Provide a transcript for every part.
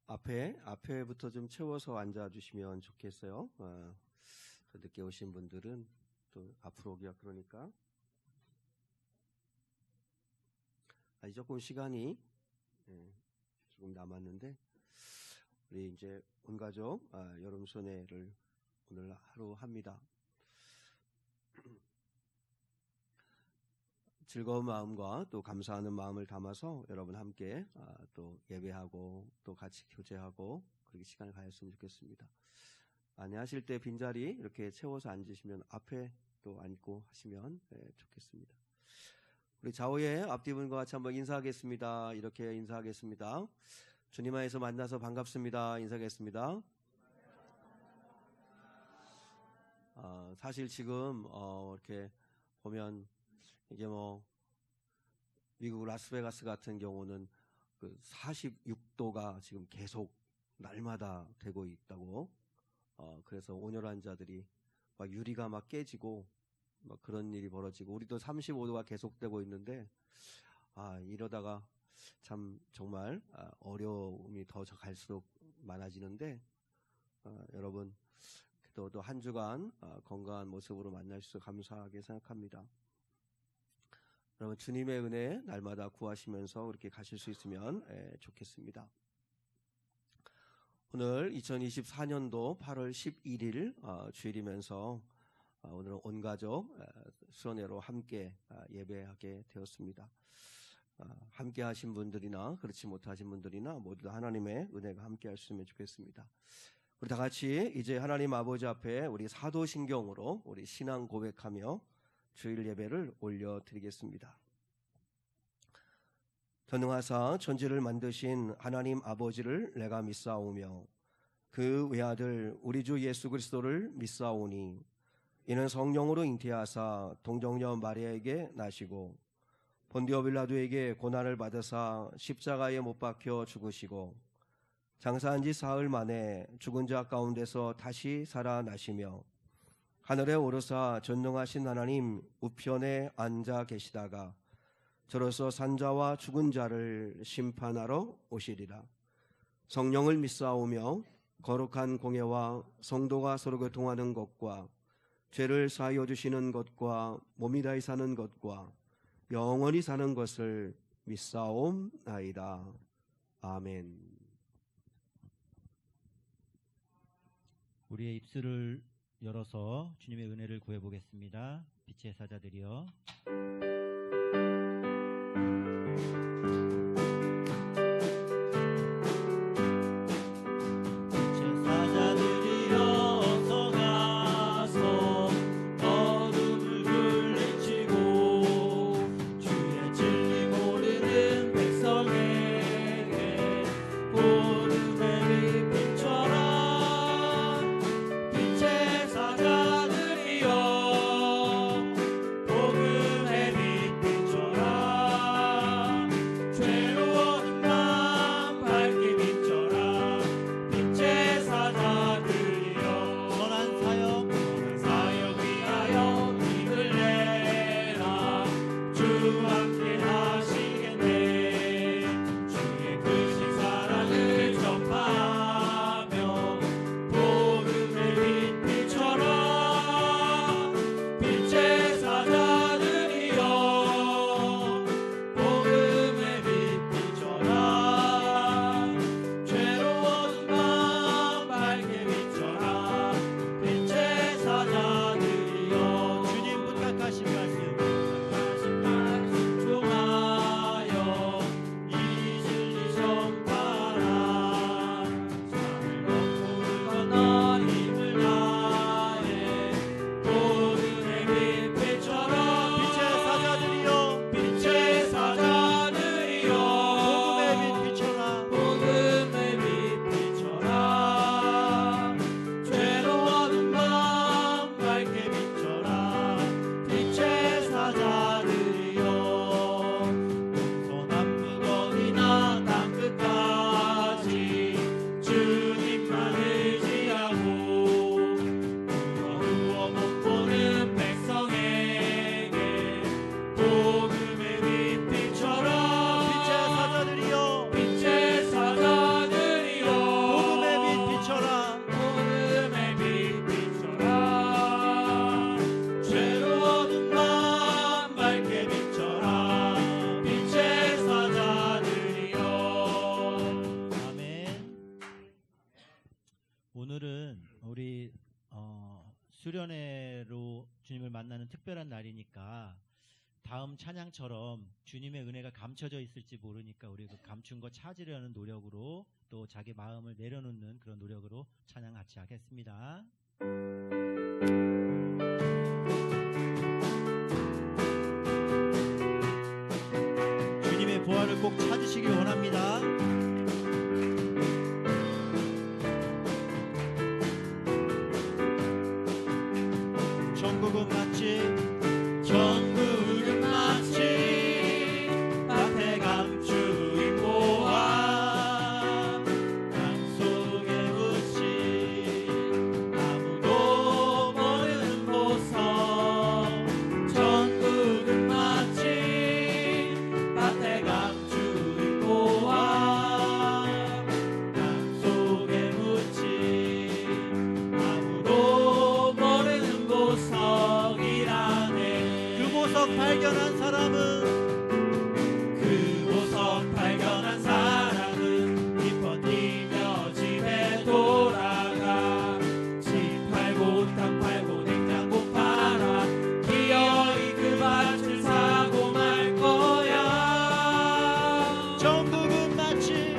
앞에부터 좀 채워서 앉아주시면 좋겠어요. 늦게 오신 분들은 또 앞으로 오기가 그러니까. 조금 시간이 조금 남았는데, 우리 이제 온 가족 여름 손회를 오늘 하루 합니다. 즐거운 마음과 또 감사하는 마음을 담아서 여러분 함께 또 예배하고 또 같이 교제하고 그렇게 시간을 가졌으면 좋겠습니다. 안내하실 때 빈자리 이렇게 채워서 앉으시면 앞에 또 앉고 하시면 좋겠습니다. 우리 좌우의 앞뒤분과 같이 한번 인사하겠습니다. 이렇게 인사하겠습니다. 주님 안에서 만나서 반갑습니다. 인사하겠습니다. 사실 지금 이렇게 보면 이게 미국 라스베가스 같은 경우는 그 46도가 지금 계속 날마다 되고 있다고. 그래서 온열 환자들이 막 유리가 막 깨지고 막 그런 일이 벌어지고, 우리도 35도가 계속되고 있는데 이러다가 참 정말 어려움이 더 갈수록 많아지는데, 여러분 또 한 주간 건강한 모습으로 만날 수 있어 감사하게 생각합니다. 여러분 주님의 은혜 날마다 구하시면서 그렇게 가실 수 있으면 좋겠습니다. 오늘 2024년도 8월 11일 주일이면서 오늘은 온 가족 수련회로 함께 예배하게 되었습니다. 함께 하신 분들이나 그렇지 못하신 분들이나 모두 다 하나님의 은혜가 함께 하셨으면 좋겠습니다. 우리 다 같이 이제 하나님 아버지 앞에 우리 사도신경으로 우리 신앙 고백하며 주일 예배를 올려드리겠습니다. 전능하사 천지를 만드신 하나님 아버지를 내가 믿사오며 그 외아들 우리 주 예수 그리스도를 믿사오니 이는 성령으로 잉태하사 동정녀 마리아에게 나시고 본디오 빌라도에게 고난을 받으사 십자가에 못 박혀 죽으시고 장사한 지 사흘 만에 죽은 자 가운데서 다시 살아나시며 하늘에 오르사 전능하신 하나님 우편에 앉아 계시다가 저로서 산자와 죽은 자를 심판하러 오시리라. 성령을 믿사오며 거룩한 공예와 성도가 서로 교통하는 것과 죄를 사하여 주시는 것과 몸이 다히 사는 것과 영원히 사는 것을 믿사옵나이다. 아멘. 우리의 입술을 열어서 주님의 은혜를 구해보겠습니다. 빛의 사자들이여. 복음의 빛 수련회로 주님을 만나는 특별한 날이니까 다음 찬양처럼 주님의 은혜가 감춰져 있을지 모르니까 우리 그 감춘 거 찾으려는 노력으로 또 자기 마음을 내려놓는 그런 노력으로 찬양 같이 하겠습니다. 주님의 보화를 꼭 찾으시길 원합니다. 전국은 마치 밭에 감추인 보화 땅속에 묻힌 아무도 모르는 보석 전국은 마치 밭에 감추인 보화 땅속에 묻힌 아무도 모르는 보석이라네. 그 보석 발견한 사람은 기뻐 뛰며 집에 돌아가 집 팔고 땅 팔고 냉장고 팔아 기어이 그 밭을 사고 말 거야. 전국은 마치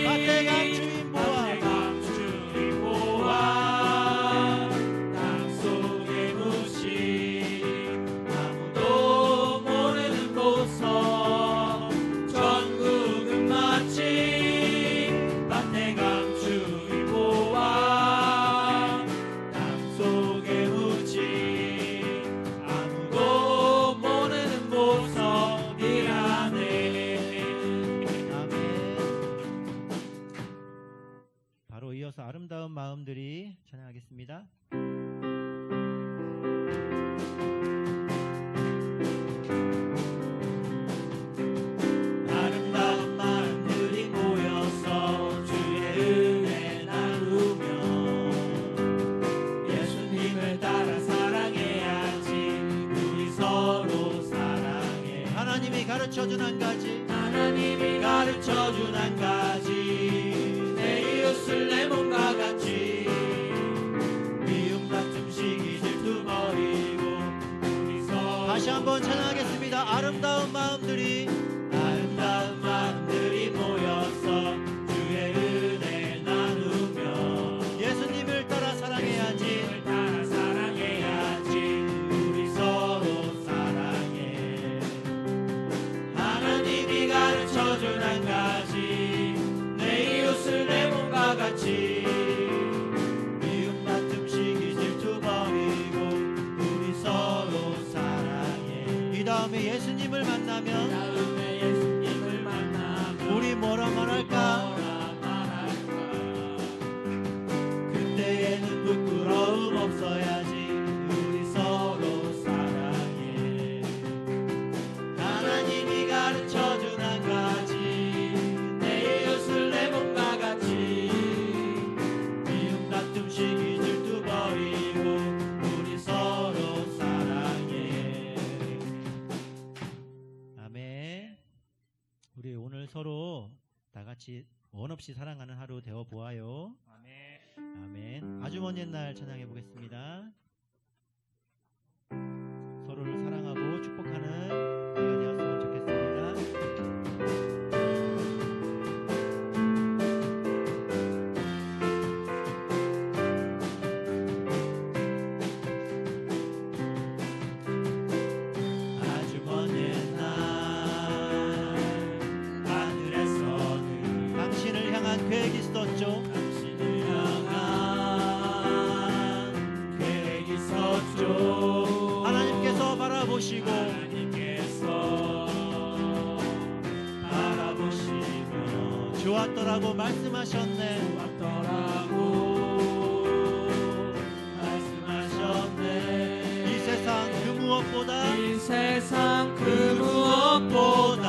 밭에 감추인 보화 땅속에 묻힌 아무도 모르는 보석 전국은 마치 밭에 감추인 보화 땅속에 묻힌 아무도 모르는 보석이라네. 아멘. 바로 이어서 아름다운 마음들이 찬양하겠습니다. 아름다운 마음들이 모여서 주의 은혜 나누며 예수님을 따라 사랑해야지. 우리 서로 사랑해. 하나님이 가르쳐준 한 가지 내 이웃을 내 몸과 같이 미움 다툼 시기 질투 버리고 우리 서로. 다시 한번 찬양하겠습니다. 아름다운 마음들이 모여서 주의 은혜 나누며 예수님을 따라 사랑해야지. 우리 서로 사랑해. 하나님이 가르쳐준 한 가지 내 이웃을 내 몸과 같이 미움 다툼 시기 질투 버리고 우리 서로 사랑해. 이 다음에 예수님을 만나면 우리 뭐라 말할까? 그때에는 부끄러움 없어야지. 우리 서로 사랑해. 하나님이 가르쳐준 한 가지 내 이웃을 내 몸과 같이 미움 다툼 시기 질투 버리고 우리 서로 사랑해. 아멘. 우리 오늘 서로 다 같이 원 없이 사랑하는 하루 되어 보아요. 아멘. 아주 먼 옛날 찬양해 보겠습니다. 서로를 사랑하고 축복하는 우리가 되었으면 좋겠습니다. 아주 먼 옛날 하늘에서는 당신을 향한 계획이 있었죠. 하나님께서 바라보시고 좋았더라고 말씀하셨네. 이 세상 그 무엇보다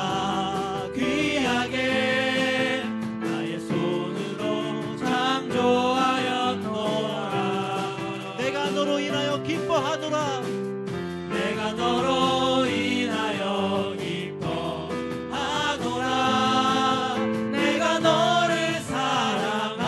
귀하게 나의 손으로 창조하였노라. 내가 너로 인하여 기뻐하노라. 내가 너로 인하여 기뻐하노라. 내가 너를 사랑하노라.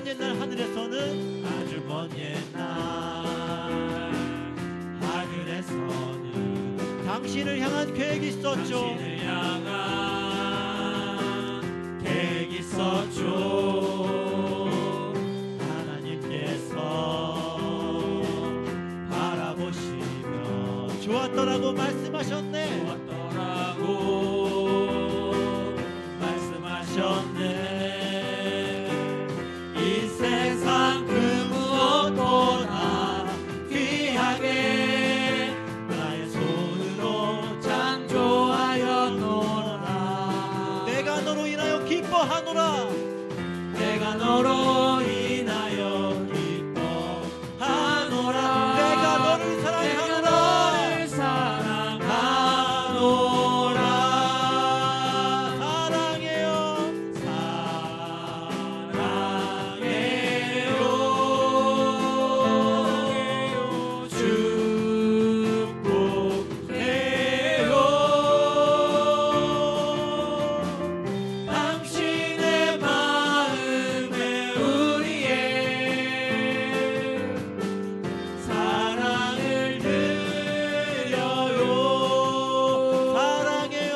옛날 하늘에서는 아주 먼 옛날 하늘에서는 당신을 향한 계획이 있었죠. 당신을 향한 계획이 있었죠. 하나님께서 바라보시며 좋았더라고 말씀하셨네. 좋았더라고 말씀하셨네. 이 세상 그 무엇보다 귀하게 나의 손으로 창조하였노라. 내가 너로 인하여 기뻐하노라. 내가 너로 인하여 기뻐하노라. 내가 너를 사랑하노라. 너를 사랑하노라. 사랑해요. 사랑해요. 축복해요. 당신의 마음에 우리의 사랑을 드려요. 사랑해요.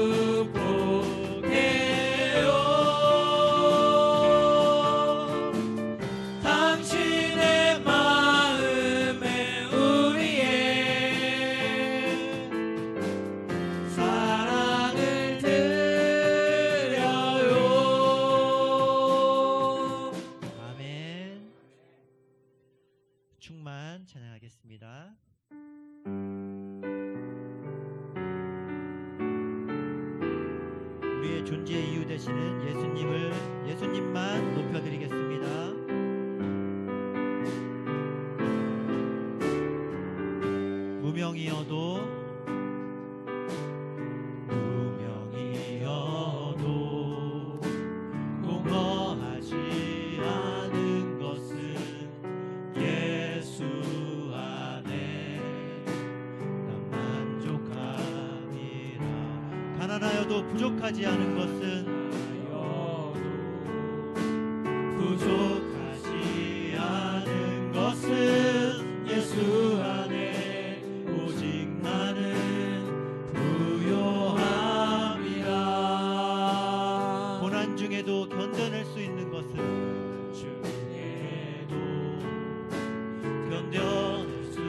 축복해요. 당신의 마음에 우리의 사랑을 드려요. 아멘. 충만 찬양하겠습니다. 우리의 존재의 이유 되시는 예수님만 높여드리겠습니다. 무명이어도 공허하지 않은 것은 예수 안에 난 만족함이라. 가난하여도 부족하지 않은 것은 부족하지 않은 것은 예수 안에 오직 나는 부요함이라. 고난 중에도 견뎌낼 수 있는 것은 중에도 견뎌낼 수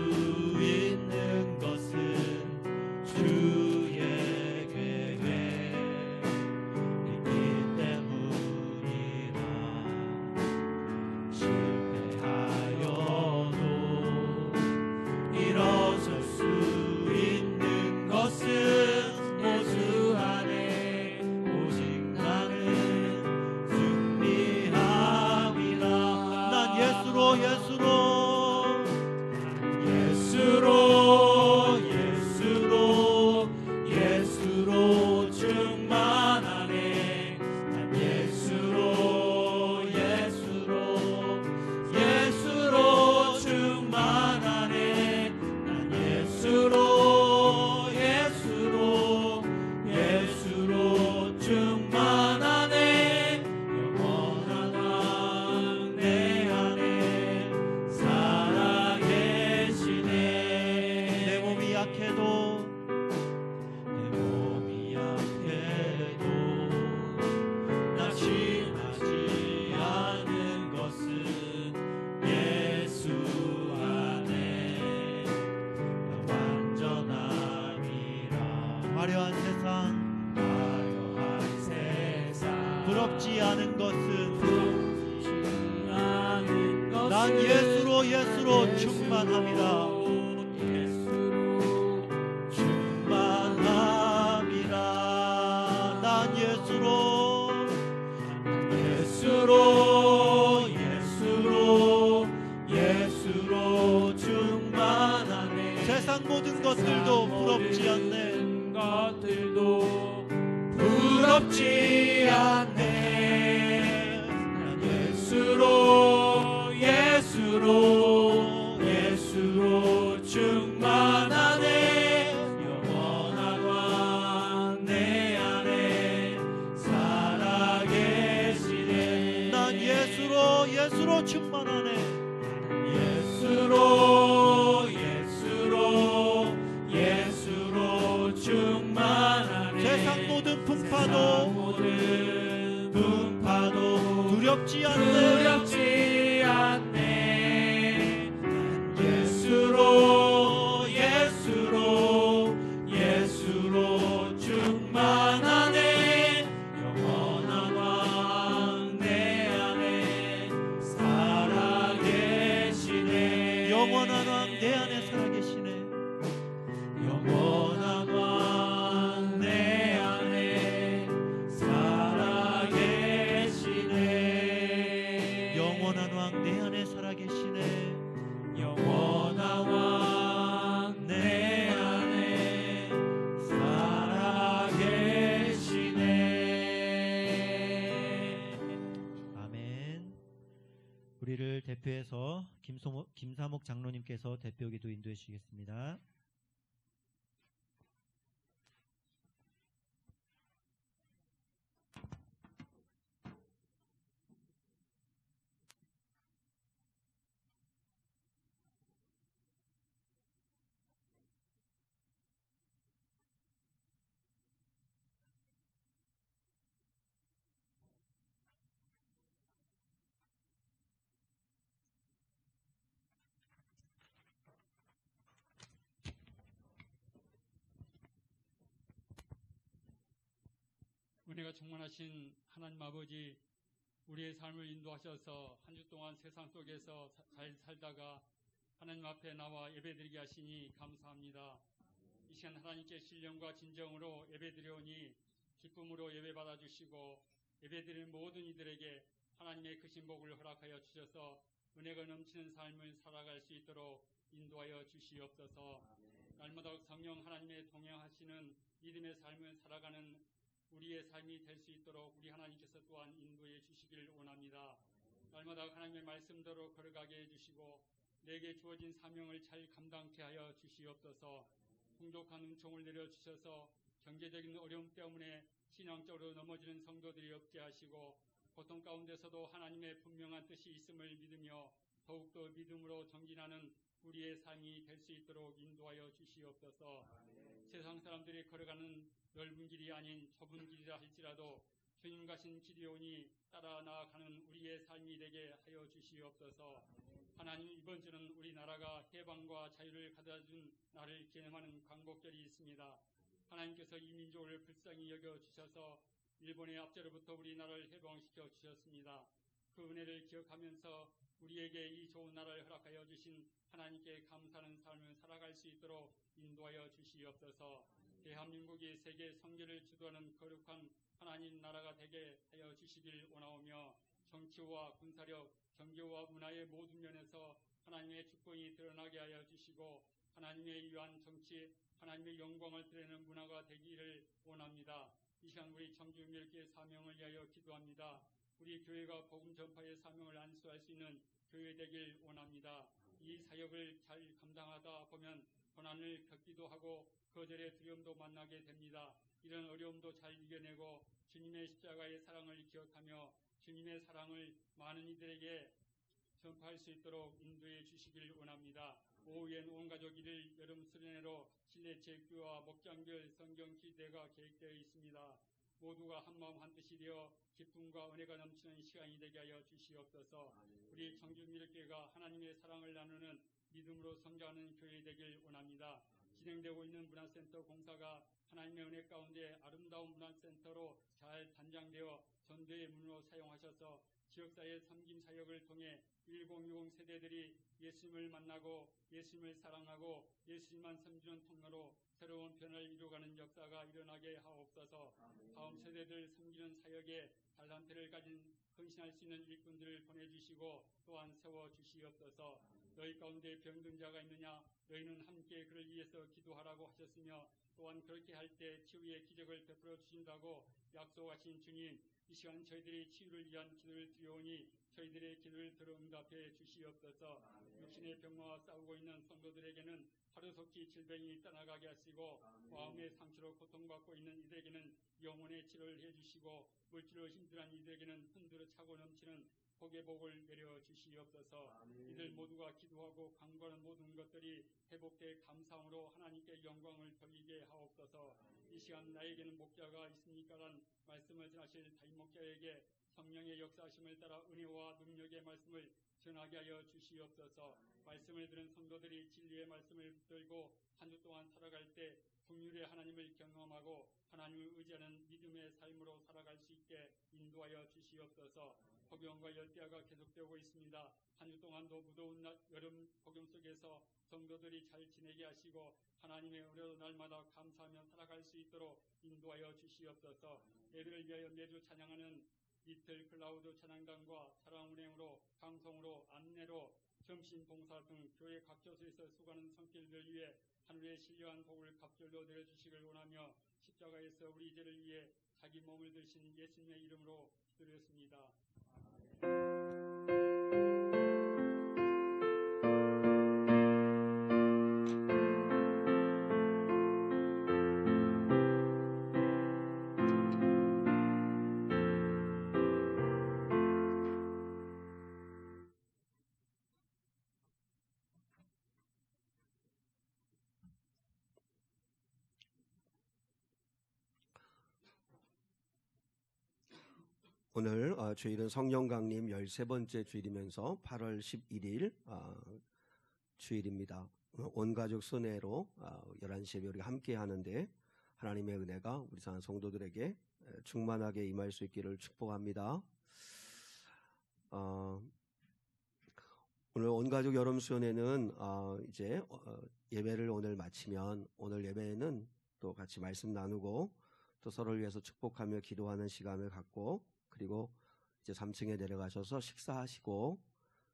있는 것은 주의 계획이기 때문이라. 실패하여도 일어설 수 있는 것은 예수 안에 오직 나는 승리함이라. 난 예수로 예수로 충만하네. 난 예수로 충만하네. 난 예수로 충만하네. 영원한 왕 내 안에 살아계시네. 내 몸이 약해도 낙심하지 않은 것은 예수 안에 완전함이라. 화려한 세상 부럽지 않은 것은 난 예수로 충만함이라. 난 예수로 충만하네. 세상 모든 것들도 부럽지 않네. 부럽지 않네. 난 예수로 충만하네. 예수로 충만하네. 예수로 충만하네. 세상 모든 풍파도 두렵지 않네. 예수로 충만하네. 영원한 왕 내 안에 살아계시네. 영원한 왕 내 안에 살아계시네. 영원한 왕 내 안에 살아계시네. 영원한 왕 내 안에 살아계시네. 영원한 왕 내 안에 살아계시네. 아멘. 우리를 대표해서 김사목 장로님께서 대표기도 인도해 주시겠습니다. 은혜가 충만하신 하나님 아버지, 우리의 삶을 인도하셔서 한 주 동안 세상 속에서 잘 살다가 하나님 앞에 나와 예배드리게 하시니 감사합니다. 이 시간 하나님께 신령과 진정으로 예배드려오니 기쁨으로 예배 받아주시고 예배드리는 모든 이들에게 하나님의 크신 복을 허락하여 주셔서 은혜가 넘치는 삶을 살아갈 수 있도록 인도하여 주시옵소서. 날마다 성령 하나님의 동행하시는 믿음의 삶을 살아가는 우리의 삶이 될 수 있도록 우리 하나님께서 또한 인도해 주시길 원합니다. 날마다 하나님의 말씀대로 걸어가게 해주시고 내게 주어진 사명을 잘 감당케 하여 주시옵소서. 풍족한 은총을 내려주셔서 경제적인 어려움 때문에 신앙적으로 넘어지는 성도들이 없게 하시고 고통 가운데서도 하나님의 분명한 뜻이 있음을 믿으며 더욱더 믿음으로 정진하는 우리의 삶이 될 수 있도록 인도하여 주시옵소서. 세상 사람들이 걸어가는 넓은 길이 아닌 좁은 길이라 할지라도 주님 가신 길이 오니 따라 나아가는 우리의 삶이 되게 하여 주시옵소서. 하나님, 이번 주는 우리나라가 해방과 자유를 가져준 날을 기념하는 광복절이 있습니다. 하나님께서 이 민족을 불쌍히 여겨주셔서 일본의 압제로부터 우리나라를 해방시켜 주셨습니다. 그 은혜를 기억하면서 우리에게 이 좋은 나라를 허락하여 주신 하나님께 감사하는 삶을 살아갈 수 있도록 인도하여 주시옵소서. 대한민국이 세계 선교를 주도하는 거룩한 하나님 나라가 되게 하여 주시길 원하오며 정치와 군사력, 경제와 문화의 모든 면에서 하나님의 축복이 드러나게 하여 주시고 하나님의 위한 정치, 하나님의 영광을 드리는 문화가 되기를 원합니다. 이 시간 우리 청주밀교회 사명을 위하여 기도합니다. 우리 교회가 복음 전파의 사명을 안수할 수 있는 교회 되길 원합니다. 이 사역을 잘 감당하다 보면 고난을 겪기도 하고 거절의 두려움도 만나게 됩니다. 이런 어려움도 잘 이겨내고 주님의 십자가의 사랑을 기억하며 주님의 사랑을 많은 이들에게 전파할 수 있도록 인도해 주시길 원합니다. 오후엔 온 가족 일일 여름 수련회로 실내 체육교와 목장별 성경 기대가 계획되어 있습니다. 모두가 한마음 한뜻이 되어 기쁨과 은혜가 넘치는 시간이 되게 하여 주시옵소서. 우리 청주밀교회가 하나님의 사랑을 나누는 믿음으로 성장하는 교회 되길 원합니다. 진행되고 있는 문화센터 공사가 하나님의 은혜 가운데 아름다운 문화센터로 잘 단장되어 전도의 문으로 사용하셔서 지역사회 섬김 사역을 통해 1060 세대들이 예수님을 만나고 예수님을 사랑하고 예수님만 섬기는 통로로 새로운 변화를 이루어가는 역사가 일어나게 하옵소서. 다음 세대들 섬기는 사역에 달란트를 가진 헌신할 수 있는 일꾼들을 보내주시고 또한 세워주시옵소서. 너희 가운데 병든 자가 있느냐? 너희는 함께 그를 위해서 기도하라고 하셨으며 또한 그렇게 할 때 치유의 기적을 베풀어 주신다고 약속하신 주님, 이 시간 저희들이 치유를 위한 기도를 드려오니 저희들의 기도를 들어 응답해 주시옵소서. 육신의 병마와 싸우고 있는 성도들에게는 하루속히 질병이 떠나가게 하시고 마음의 상처로 고통받고 있는 이들에게는 영혼의 치료를 해주시고 물질로 힘들어하는 이들에게는 흔들어 차고 넘치는 복의 복을 내려 주시옵소서. 이들 모두가 기도하고 간구하는 모든 것들이 회복돼 감사함으로 하나님께 영광을 돌리게 하옵소서. 이 시간 나에게는 목자가 있으니까란 말씀을 전하실 담임 목자에게 성령의 역사하심을 따라 은혜와 능력의 말씀을 전하게 하여 주시옵소서. 말씀을 들은 성도들이 진리의 말씀을 붙들고 한 주 동안 살아갈 때 긍휼의 하나님을 경험하고 하나님을 의지하는 믿음의 삶으로 살아갈 수 있게 인도하여 주시옵소서. 폭염과 열대야가 계속되고 있습니다. 한 주 동안도 무더운 여름 폭염 속에서 성도들이 잘 지내게 하시고 하나님의 은혜로 날마다 감사하며 살아갈 수 있도록 인도하여 주시옵소서. 예배를 위하여 매주 찬양하는 리틀 클라우드 찬양단과 사랑 운행으로 방송으로 안내로 점심 봉사 등 교회 각 조소에서 수고하는 성길들 위해 하늘의 신령한 복을 갑절로 내려주시길 원하며 십자가에서 우리 죄를 위해 자기 몸을 드신 예수님의 이름으로 기도드렸습니다. 오늘 주일은 성령강림 13번째 주일이면서 8월 11일 주일입니다. 온 가족 순회로 11시에 우리가 함께 하는데 하나님의 은혜가 우리 사랑 성도들에게 충만하게 임할 수 있기를 축복합니다. 오늘 온 가족 여름 수련회는 이제 예배를 오늘 마치면 오늘 예배에는 또 같이 말씀 나누고 또 서로를 위해서 축복하며 기도하는 시간을 갖고 그리고 이제 3층에 내려가셔서 식사하시고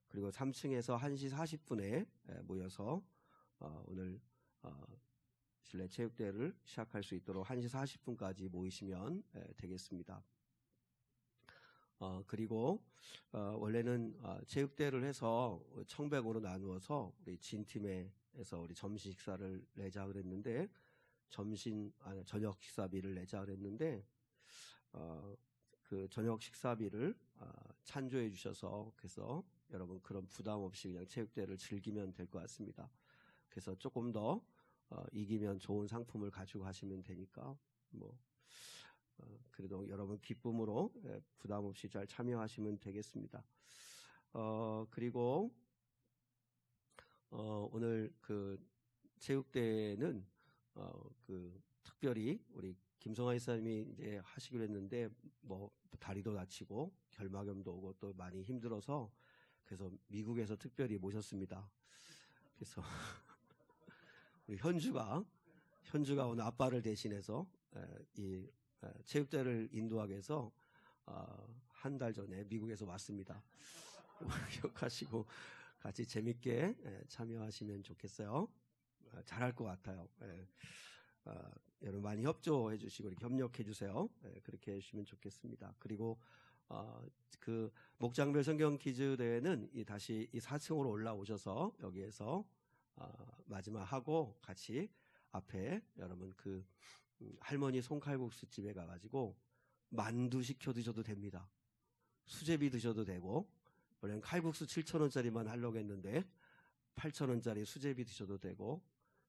그리고 3층에서 1시 40분에 모여서 오늘 실내 체육대회를 시작할 수 있도록 1시 40분까지 모이시면 되겠습니다. 그리고 원래는 체육대회를 해서 청백으로 나누어서 우리 진팀에서 우리 점심 식사를 내자 그랬는데 저녁 식사비를 내자 그랬는데 그 저녁 식사비를 찬조해 주셔서 그래서 여러분 그런 부담 없이 그냥 체육대회를 즐기면 될 것 같습니다. 그래서 조금 더 이기면 좋은 상품을 가지고 가시면 되니까 그래도 여러분 기쁨으로 부담 없이 잘 참여하시면 되겠습니다. 그리고 오늘 그 체육대회는 특별히 우리 김성아 이사님이 이제 하시기로 했는데 다리도 다치고 결막염도 오고 또 많이 힘들어서 그래서 미국에서 특별히 모셨습니다. 그래서 우리 현주가 오늘 아빠를 대신해서 이 체육대회를 인도하기 위해서 한 달 전에 미국에서 왔습니다. 기억하시고 같이 재밌게 참여하시면 좋겠어요. 잘할 것 같아요. 여러분 많이 협조해 주시고 이렇게 협력해 주세요. 그렇게 해주시면 좋겠습니다. 그리고 그 목장별 성경 퀴즈 대회는 다시 이 4층으로 올라오셔서 여기에서 마지막 하고 같이 앞에 여러분 그 할머니 손칼국수 집에 가가지고 만두 시켜 드셔도 됩니다. 수제비 드셔도 되고 원래는 칼국수 7,000원짜리만 하려고 했는데 8,000원짜리 수제비 드셔도 되고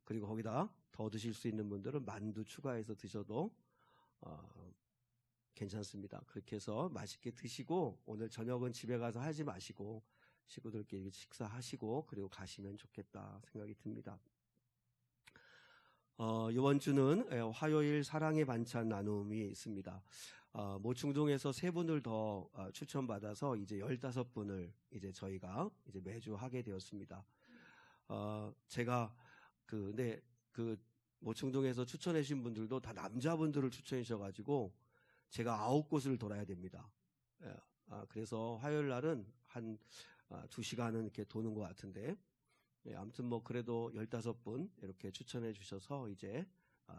그리고 거기다 더 드실 수 있는 분들은 만두 추가해서 드셔도 괜찮습니다. 그렇게 해서 맛있게 드시고 오늘 저녁은 집에 가서 하지 마시고 식구들끼리 식사하시고 그리고 가시면 좋겠다 생각이 듭니다. 이번 주는 화요일 사랑의 반찬 나눔이 있습니다. 모충동에서 3분을 더 추천받아서 이제 15분을 이제 저희가 이제 매주 하게 되었습니다. 제가 근데 모충동에서 추천해 주신 분들도 다 남자분들을 추천해 주셔가지고 제가 9곳을 돌아야 됩니다. 그래서 화요일 날은 한 2시간은 이렇게 도는 것 같은데 아무튼 그래도 15분 이렇게 추천해 주셔서 이제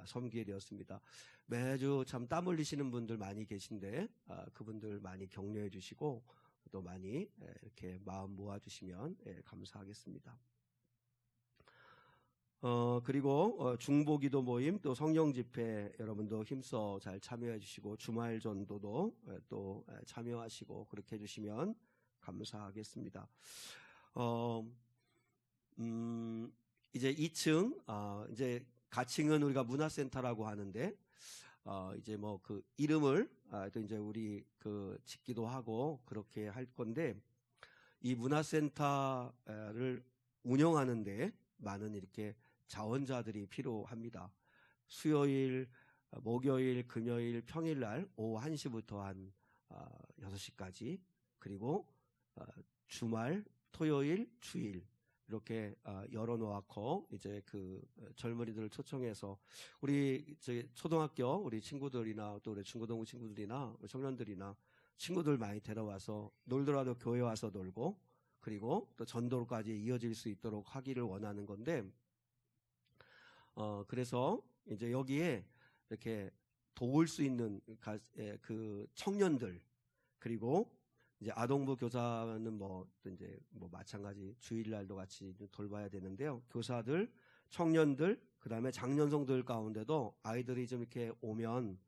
섬기게 되었습니다. 매주 참 땀 흘리시는 분들 많이 계신데 그분들 많이 격려해 주시고 또 많이 이렇게 마음 모아 주시면 감사하겠습니다. 그리고 중보기도 모임 또 성령집회 여러분도 힘써 잘 참여해 주시고 주말 전도도 또 참여하시고 그렇게 해주시면 감사하겠습니다. 이제 2층, 이제 가칭은 우리가 문화센터라고 하는데, 이제 뭐 그 이름을 또 이제 우리 그 짓기도 하고 그렇게 할 건데, 이 문화센터를 운영하는데 많은 이렇게 자원자들이 필요합니다. 수요일, 목요일, 금요일, 평일날 오후 1시부터 한 6시까지, 그리고 주말, 토요일, 주일 이렇게 열어놓고 이제 그 젊은이들을 초청해서 우리 이제 초등학교 우리 친구들이나 또 우리 중고등부 친구들이나 우리 청년들이나 친구들 많이 데려와서 놀더라도 교회 와서 놀고, 그리고 또 전도로까지 이어질 수 있도록 하기를 원하는 건데, 그래서 이제 여기에 이렇게 도울 수 있는 그 청년들, 그리고 이제 아동부 교사는 뭐 또 이제 뭐 마찬가지 주일날도 같이 돌봐야 되는데요. 교사들, 청년들, 그다음에 장년성들 가운데도 아이들이 좀 이렇게 오면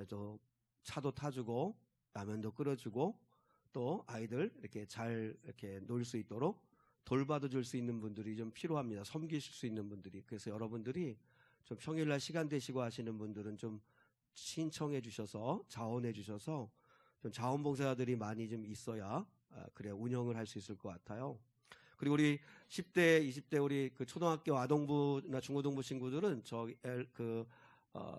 또 차도 타주고 라면도 끓여주고 또 아이들 이렇게 잘 이렇게 놀 수 있도록 돌봐도 줄 수 있는 분들이 좀 필요합니다. 섬기실 수 있는 분들이. 그래서 여러분들이 좀 평일날 시간 되시고 하시는 분들은 좀 신청해 주셔서 자원해 주셔서 좀 자원봉사자들이 많이 좀 있어야 그래 운영을 할 수 있을 것 같아요. 그리고 우리 10대, 20대 우리 그 초등학교 아동부나 중고등부 친구들은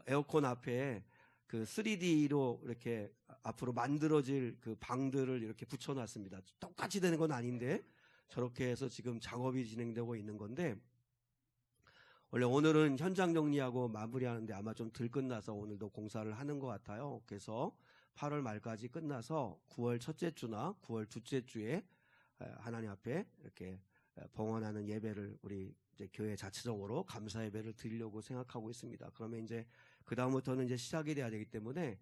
에어컨 앞에 그 3D로 이렇게 앞으로 만들어질 그 방들을 이렇게 붙여놨습니다. 똑같이 되는 건 아닌데 저렇게 해서 지금 작업이 진행되고 있는 건데, 원래 오늘은 현장 정리하고 마무리하는데 아마 좀 들끝나서 오늘도 공사를 하는 것 같아요. 그래서 8월 말까지 끝나서 9월 첫째 주나 9월 둘째 주에 하나님 앞에 이렇게 봉헌하는 예배를 우리 이제 교회 자체적으로 감사 예배를 드리려고 생각하고 있습니다. 그러면 이제 그 다음부터는 이제 시작이 돼야 되기 때문에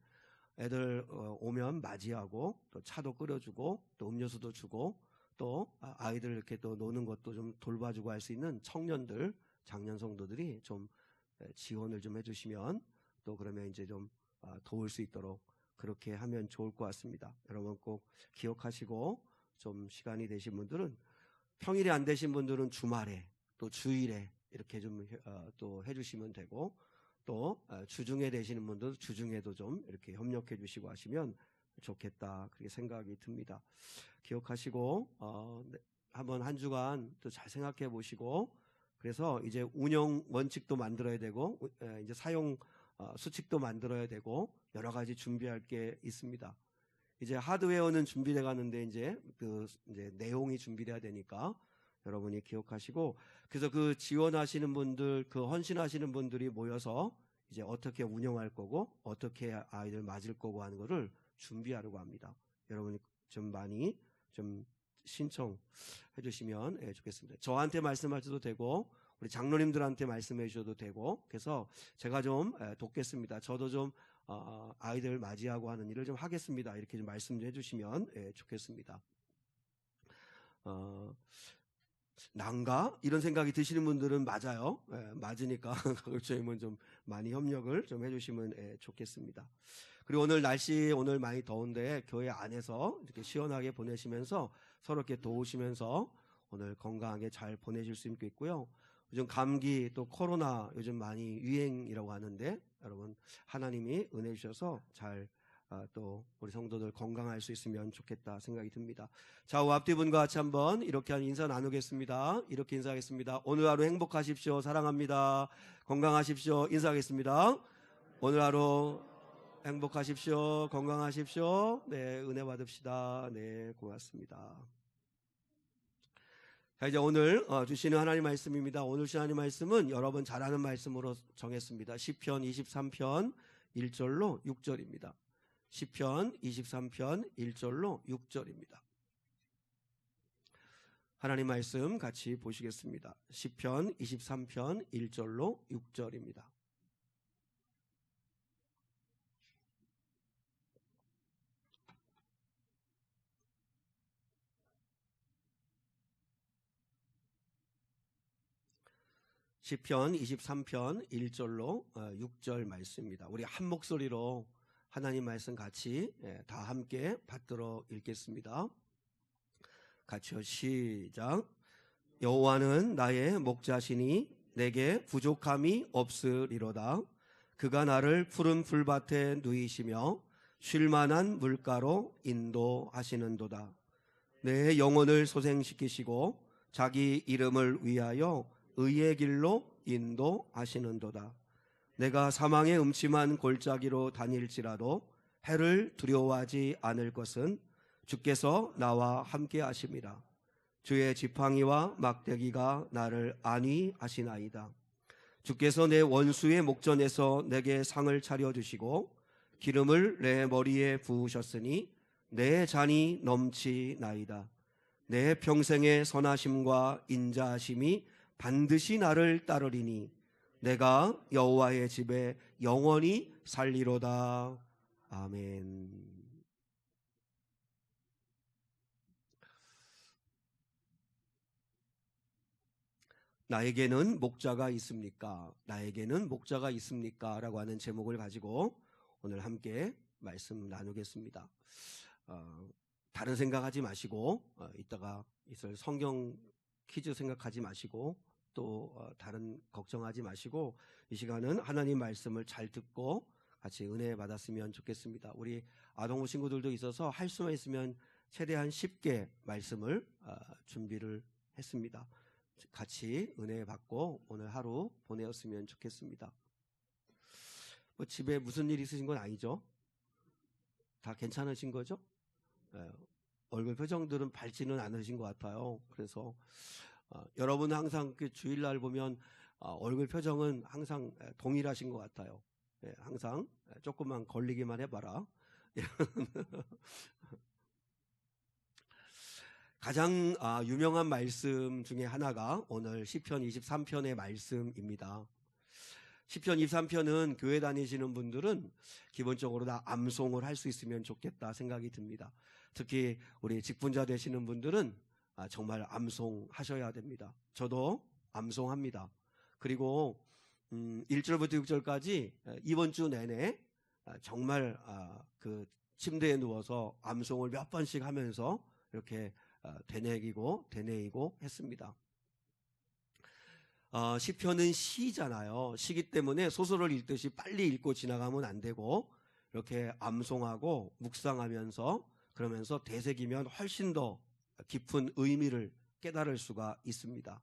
애들 오면 맞이하고 또 차도 끓여주고 또 음료수도 주고 또 아이들 이렇게 또 노는 것도 좀 돌봐주고 할 수 있는 청년들, 장년 성도들이 좀 지원을 좀 해주시면 또 그러면 이제 좀 도울 수 있도록 그렇게 하면 좋을 것 같습니다. 여러분 꼭 기억하시고, 좀 시간이 되신 분들은, 평일에 안 되신 분들은 주말에 또 주일에 이렇게 좀 또 해주시면 되고, 또 주중에 되시는 분들은 주중에도 좀 이렇게 협력해 주시고 하시면 좋겠다, 그렇게 생각이 듭니다. 기억하시고 한번 한 주간 또 잘 생각해 보시고, 그래서 이제 운영 원칙도 만들어야 되고 이제 사용 수칙도 만들어야 되고 여러 가지 준비할 게 있습니다. 이제 하드웨어는 준비돼 가는데 이제 이제 내용이 준비돼야 되니까 여러분이 기억하시고, 그래서 그 지원하시는 분들, 그 헌신하시는 분들이 모여서 이제 어떻게 운영할 거고 어떻게 아이들 맞을 거고 하는 거를 준비하려고 합니다. 여러분이 좀 많이 좀 신청해 주시면 좋겠습니다. 저한테 말씀하셔도 되고 우리 장로님들한테 말씀해 주셔도 되고, 그래서 제가 좀 돕겠습니다. 저도 좀 아이들 맞이하고 하는 일을 좀 하겠습니다. 이렇게 좀 말씀 좀 해주시면 좋겠습니다. 난가? 이런 생각이 드시는 분들은 맞아요. 맞으니까 저희는 좀 많이 협력을 좀 해주시면 좋겠습니다. 그리고 오늘 날씨 오늘 많이 더운데 교회 안에서 이렇게 시원하게 보내시면서 서로 이렇게 도우시면서 오늘 건강하게 잘 보내실 수 있겠고요. 요즘 감기 또 코로나 요즘 많이 유행이라고 하는데 여러분 하나님이 은혜 주셔서 잘 또 우리 성도들 건강할 수 있으면 좋겠다 생각이 듭니다. 좌우 앞뒤 분과 같이 한번 이렇게 인사 나누겠습니다. 이렇게 인사하겠습니다. 오늘 하루 행복하십시오. 사랑합니다. 건강하십시오. 인사하겠습니다. 오늘 하루 행복하십시오. 건강하십시오. 네, 은혜 받읍시다. 네, 고맙습니다. 자, 이제 오늘 주시는 하나님 말씀입니다. 오늘 주시는 하나님 말씀은 여러분 잘 아는 말씀으로 정했습니다. 시편 23편 1절로 6절입니다. 시편 23편 1절로 6절입니다. 하나님 말씀 같이 보시겠습니다. 시편 23편 1절로 6절입니다. 시편 23편 1절로 6절 말씀입니다. 우리 한 목소리로 하나님 말씀 같이 다 함께 받들어 읽겠습니다. 같이요. 시작. 여호와는 나의 목자시니 내게 부족함이 없으리로다. 그가 나를 푸른 풀밭에 누이시며 쉴만한 물가로 인도하시는도다. 내 영혼을 소생시키시고 자기 이름을 위하여 의의 길로 인도하시는도다. 내가 사망의 음침한 골짜기로 다닐지라도 해를 두려워하지 않을 것은 주께서 나와 함께 하심이라. 주의 지팡이와 막대기가 나를 안위하시나이다. 주께서 내 원수의 목전에서 내게 상을 차려주시고 기름을 내 머리에 부으셨으니 내 잔이 넘치나이다. 내 평생의 선하심과 인자하심이 반드시 나를 따르리니 내가 여호와의 집에 영원히 살리로다. 아멘. 나에게는 목자가 있습니까? 나에게는 목자가 있습니까? 라고 하는 제목을 가지고 오늘 함께 말씀 나누겠습니다. 다른 생각하지 마시고 이따가 있을 성경 퀴즈 생각하지 마시고 또 다른 걱정하지 마시고 이 시간은 하나님 말씀을 잘 듣고 같이 은혜 받았으면 좋겠습니다. 우리 아동부 친구들도 있어서 할 수만 있으면 최대한 쉽게 말씀을 준비를 했습니다. 같이 은혜 받고 오늘 하루 보내었으면 좋겠습니다. 뭐 집에 무슨 일 있으신 건 아니죠? 다 괜찮으신 거죠? 얼굴 표정들은 밝지는 않으신 것 같아요. 그래서 여러분은 항상 그 주일날 보면 얼굴 표정은 항상 동일하신 것 같아요. 항상 조금만 걸리기만 해봐라. 가장 유명한 말씀 중에 하나가 오늘 시편 23편의 말씀입니다. 시편 23편은 교회 다니시는 분들은 기본적으로 다 암송을 할 수 있으면 좋겠다 생각이 듭니다. 특히 우리 직분자 되시는 분들은 정말 암송하셔야 됩니다. 저도 암송합니다. 그리고 1절부터 6절까지 이번 주 내내 정말 그 침대에 누워서 암송을 몇 번씩 하면서 이렇게 되뇌이고 했습니다. 시편은 시잖아요. 시기 때문에 소설을 읽듯이 빨리 읽고 지나가면 안 되고 이렇게 암송하고 묵상하면서 그러면서 되새기면 훨씬 더 깊은 의미를 깨달을 수가 있습니다.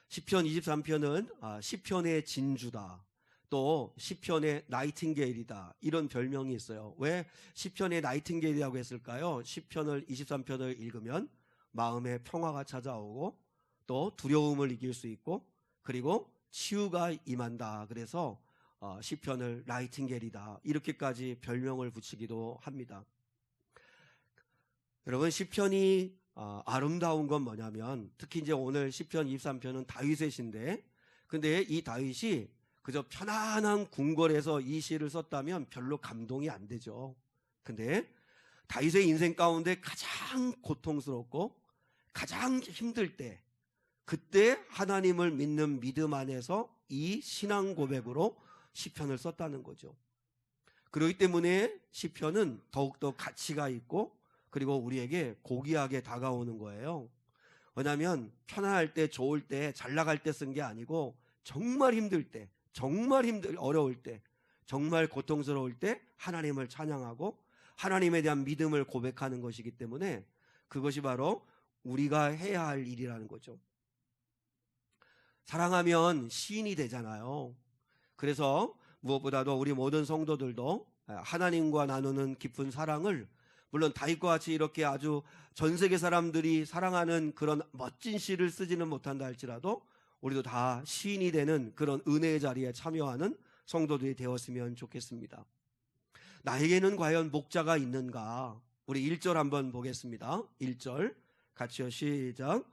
시편 23편은 시편의 진주다. 또 시편의 나이팅게일이다. 이런 별명이 있어요. 왜 시편의 나이팅게일이라고 했을까요? 시편을 23편을 읽으면 마음에 평화가 찾아오고 또 두려움을 이길 수 있고 그리고 치유가 임한다. 그래서 시편을 나이팅게일이다. 이렇게까지 별명을 붙이기도 합니다. 여러분 시편이 아름다운 건 뭐냐면 특히 이제 오늘 시편 23편은 다윗의 시인데 근데 이 다윗이 그저 편안한 궁궐에서 이 시를 썼다면 별로 감동이 안 되죠. 근데 다윗의 인생 가운데 가장 고통스럽고 가장 힘들 때 그때 하나님을 믿는 믿음 안에서 이 신앙 고백으로 시편을 썼다는 거죠. 그렇기 때문에 시편은 더욱더 가치가 있고 그리고 우리에게 고귀하게 다가오는 거예요. 왜냐하면 편안할 때 좋을 때 잘 나갈 때 쓴 게 아니고 정말 힘들 때 어려울 때 정말 고통스러울 때 하나님을 찬양하고 하나님에 대한 믿음을 고백하는 것이기 때문에 그것이 바로 우리가 해야 할 일이라는 거죠. 사랑하면 시인이 되잖아요. 그래서 무엇보다도 우리 모든 성도들도 하나님과 나누는 깊은 사랑을 물론 다윗과 같이 이렇게 아주 전 세계 사람들이 사랑하는 그런 멋진 시를 쓰지는 못한다 할지라도 우리도 다 시인이 되는 그런 은혜의 자리에 참여하는 성도들이 되었으면 좋겠습니다. 나에게는 과연 목자가 있는가? 우리 1절 한번 보겠습니다. 1절 같이요. 시작.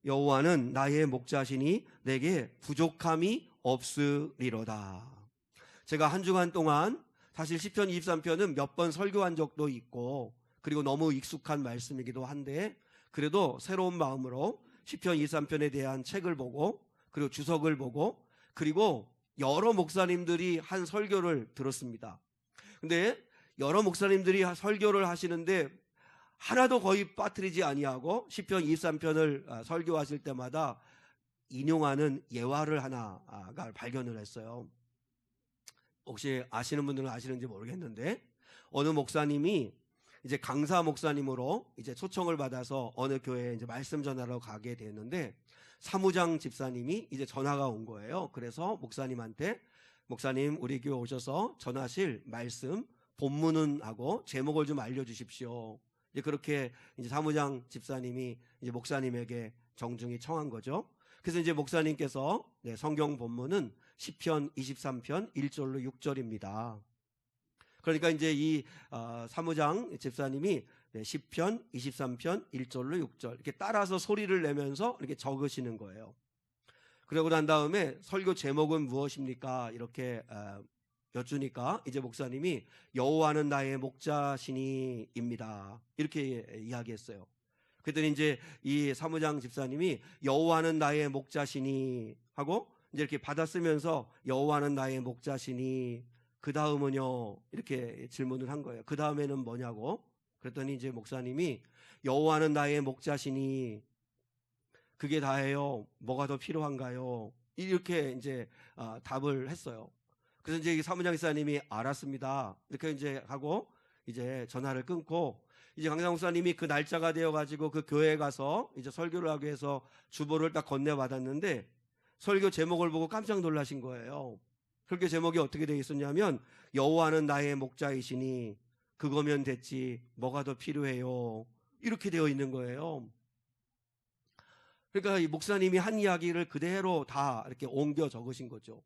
여호와는 나의 목자시니 내게 부족함이 없으리로다. 제가 한 주간 동안 사실 시편 23편은 몇 번 설교한 적도 있고 그리고 너무 익숙한 말씀이기도 한데 그래도 새로운 마음으로 시편 23편에 대한 책을 보고 그리고 주석을 보고 그리고 여러 목사님들이 한 설교를 들었습니다. 근데 여러 목사님들이 설교를 하시는데 하나도 거의 빠뜨리지 아니하고 시편 23편을 설교하실 때마다 인용하는 예화를 하나가 발견을 했어요. 혹시 아시는 분들은 아시는지 모르겠는데, 어느 목사님이 이제 강사 목사님으로 이제 초청을 받아서 어느 교회에 이제 말씀 전하러 가게 됐는데, 사무장 집사님이 이제 전화가 온 거예요. 그래서 목사님한테, 목사님 우리 교회 오셔서 전하실 말씀 본문은 하고 제목을 좀 알려주십시오. 이제 그렇게 이제 사무장 집사님이 이제 목사님에게 정중히 청한 거죠. 그래서 이제 목사님께서 성경 본문은 시편 23편 1절로 6절입니다. 그러니까 이제 이 사무장 집사님이 시편 23편 1절로 6절 이렇게 따라서 소리를 내면서 이렇게 적으시는 거예요. 그러고 난 다음에 설교 제목은 무엇입니까? 이렇게 여쭈니까 이제 목사님이 여호와는 나의 목자시니입니다. 이렇게 이야기했어요. 그랬더니 이제 이 사무장 집사님이 여호와는 나의 목자시니 하고 이제 이렇게 받아쓰면서 여호와는 나의 목자시니 그 다음은요 이렇게 질문을 한 거예요. 그 다음에는 뭐냐고. 그랬더니 이제 목사님이 여호와는 나의 목자시니 그게 다예요. 뭐가 더 필요한가요? 이렇게 이제 답을 했어요. 그래서 이제 사무장 집사님이 알았습니다. 이렇게 이제 하고 이제 전화를 끊고 이제 강사 목사님이 그 날짜가 되어가지고 그 교회에 가서 이제 설교를 하기 위해서 주보를 딱 건네받았는데 설교 제목을 보고 깜짝 놀라신 거예요. 설교 제목이 어떻게 되어 있었냐면 여호와는 나의 목자이시니 그거면 됐지 뭐가 더 필요해요. 이렇게 되어 있는 거예요. 그러니까 이 목사님이 한 이야기를 그대로 다 이렇게 옮겨 적으신 거죠.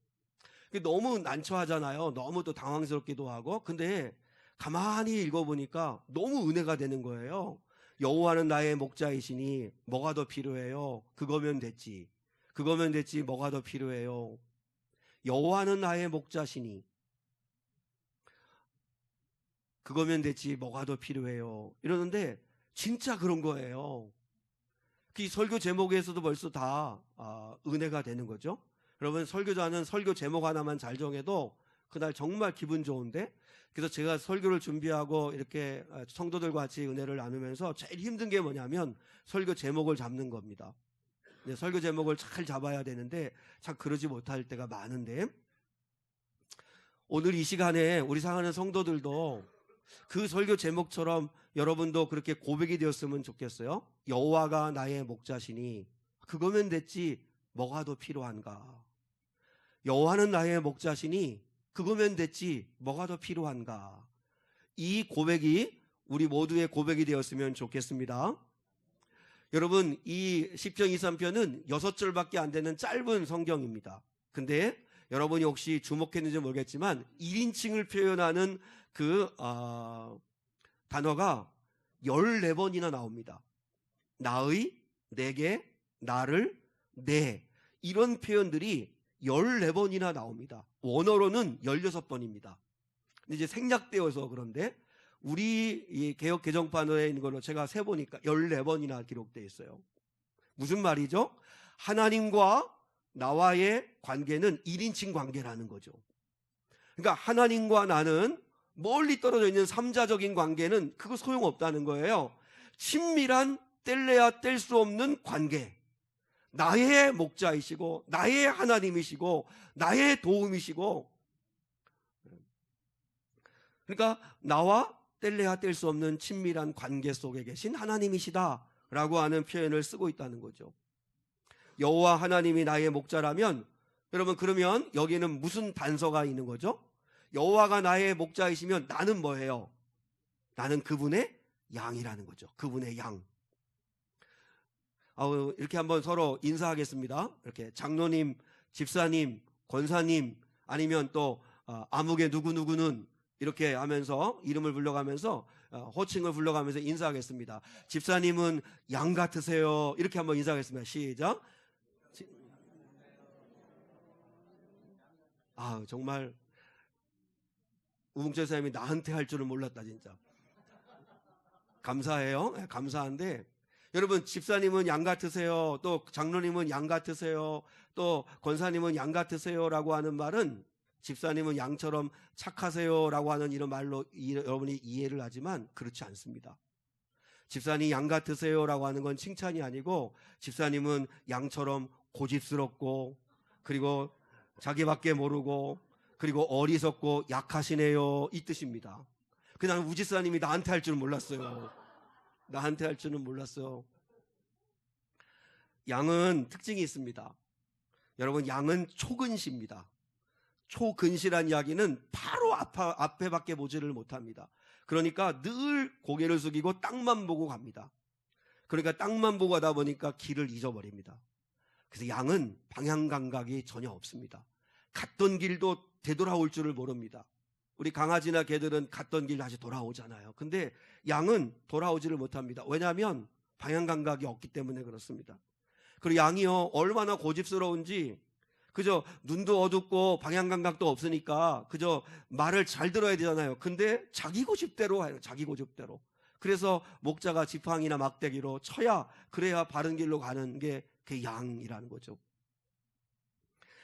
너무 난처하잖아요. 너무 또 당황스럽기도 하고. 근데 가만히 읽어보니까 너무 은혜가 되는 거예요. 여호와는 나의 목자이시니 뭐가 더 필요해요? 그거면 됐지. 그거면 됐지 뭐가 더 필요해요? 여호와는 나의 목자시니 그거면 됐지 뭐가 더 필요해요? 이러는데 진짜 그런 거예요. 그 설교 제목에서도 벌써 다 은혜가 되는 거죠. 여러분 설교자는 설교 제목 하나만 잘 정해도 그날 정말 기분 좋은데, 그래서 제가 설교를 준비하고 이렇게 성도들과 같이 은혜를 나누면서 제일 힘든 게 뭐냐면 설교 제목을 잡는 겁니다. 설교 제목을 잘 잡아야 되는데 참 그러지 못할 때가 많은데, 오늘 이 시간에 우리 사랑하는 성도들도 그 설교 제목처럼 여러분도 그렇게 고백이 되었으면 좋겠어요. 여호와가 나의 목자시니 그거면 됐지 뭐가 더 필요한가. 여호와는 나의 목자시니 그거면 됐지 뭐가 더 필요한가. 이 고백이 우리 모두의 고백이 되었으면 좋겠습니다. 여러분 이 시편 23편은 6절밖에 안 되는 짧은 성경입니다. 근데 여러분이 혹시 주목했는지 모르겠지만 1인칭을 표현하는 그 단어가 14번이나 나옵니다. 나의, 내게, 나를, 내, 이런 표현들이 14번이나 나옵니다. 원어로는 16번입니다. 근데 이제 생략되어서 그런데 우리 이 개역 개정판에 있는 걸로 제가 세보니까 14번이나 기록되어 있어요. 무슨 말이죠? 하나님과 나와의 관계는 1인칭 관계라는 거죠. 그러니까 하나님과 나는 멀리 떨어져 있는 삼자적인 관계는 그거 소용없다는 거예요. 친밀한 뗄래야 뗄 수 없는 관계. 나의 목자이시고 나의 하나님이시고 나의 도움이시고, 그러니까 나와 뗄래야 뗄 수 없는 친밀한 관계 속에 계신 하나님이시다라고 하는 표현을 쓰고 있다는 거죠. 여호와 하나님이 나의 목자라면 여러분 그러면 여기는 무슨 단서가 있는 거죠? 여호와가 나의 목자이시면 나는 뭐예요? 나는 그분의 양이라는 거죠. 그분의 양. 이렇게 한번 서로 인사하겠습니다. 이렇게 장로님, 집사님, 권사님, 아니면 또 아무개 누구누구는 이렇게 하면서 이름을 불러가면서 호칭을 불러가면서 인사하겠습니다. 집사님은 양 같으세요. 이렇게 한번 인사하겠습니다. 시작. 정말 우봉철 사님이 나한테 할 줄은 몰랐다 진짜. 감사해요. 감사한데 여러분 집사님은 양 같으세요. 또 장로님은 양 같으세요. 또 권사님은 양 같으세요라고 하는 말은 집사님은 양처럼 착하세요라고 하는 이런 말로 여러분이 이해를 하지만 그렇지 않습니다. 집사님 양 같으세요라고 하는 건 칭찬이 아니고 집사님은 양처럼 고집스럽고 그리고 자기밖에 모르고 그리고 어리석고 약하시네요 이 뜻입니다. 그냥 우집사님이 나한테 할 줄은 몰랐어요. 나한테 할 줄은 몰랐어요. 양은 특징이 있습니다. 여러분 양은 초근시입니다. 초근시란 이야기는 바로 앞에밖에 보지를 못합니다. 그러니까 늘 고개를 숙이고 땅만 보고 갑니다. 그러니까 땅만 보고 가다 보니까 길을 잊어버립니다. 그래서 양은 방향 감각이 전혀 없습니다. 갔던 길도 되돌아올 줄을 모릅니다. 우리 강아지나 개들은 갔던 길 다시 돌아오잖아요. 근데 양은 돌아오지를 못합니다. 왜냐하면 방향 감각이 없기 때문에 그렇습니다. 그리고 양이요 얼마나 고집스러운지 그저 눈도 어둡고 방향 감각도 없으니까 그저 말을 잘 들어야 되잖아요. 근데 자기 고집대로 해요. 자기 고집대로. 그래서 목자가 지팡이나 막대기로 쳐야 그래야 바른 길로 가는 게 그 양이라는 거죠.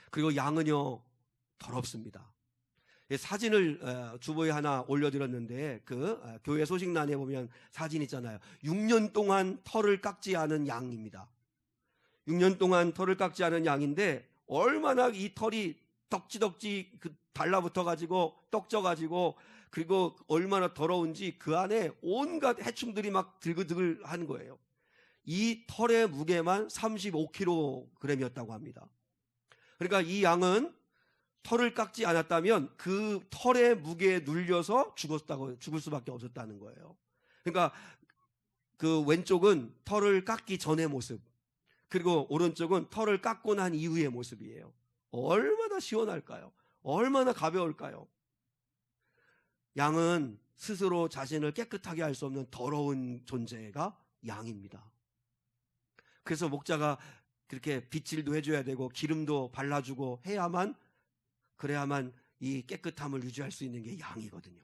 그리고 양은요 더럽습니다. 사진을 주보에 하나 올려드렸는데 그 교회 소식란에 보면 사진 있잖아요. 6년 동안 털을 깎지 않은 양입니다. 6년 동안 털을 깎지 않은 양인데 얼마나 이 털이 덕지덕지 달라붙어가지고 떡져가지고 그리고 얼마나 더러운지 그 안에 온갖 해충들이 막 들글들글 하는 거예요. 이 털의 무게만 35kg이었다고 합니다. 그러니까 이 양은 털을 깎지 않았다면 그 털의 무게에 눌려서 죽을 수밖에 없었다는 거예요. 그러니까 그 왼쪽은 털을 깎기 전의 모습, 그리고 오른쪽은 털을 깎고 난 이후의 모습이에요. 얼마나 시원할까요? 얼마나 가벼울까요? 양은 스스로 자신을 깨끗하게 할 수 없는 더러운 존재가 양입니다. 그래서 목자가 그렇게 빗질도 해줘야 되고 기름도 발라주고 그래야만 이 깨끗함을 유지할 수 있는 게 양이거든요.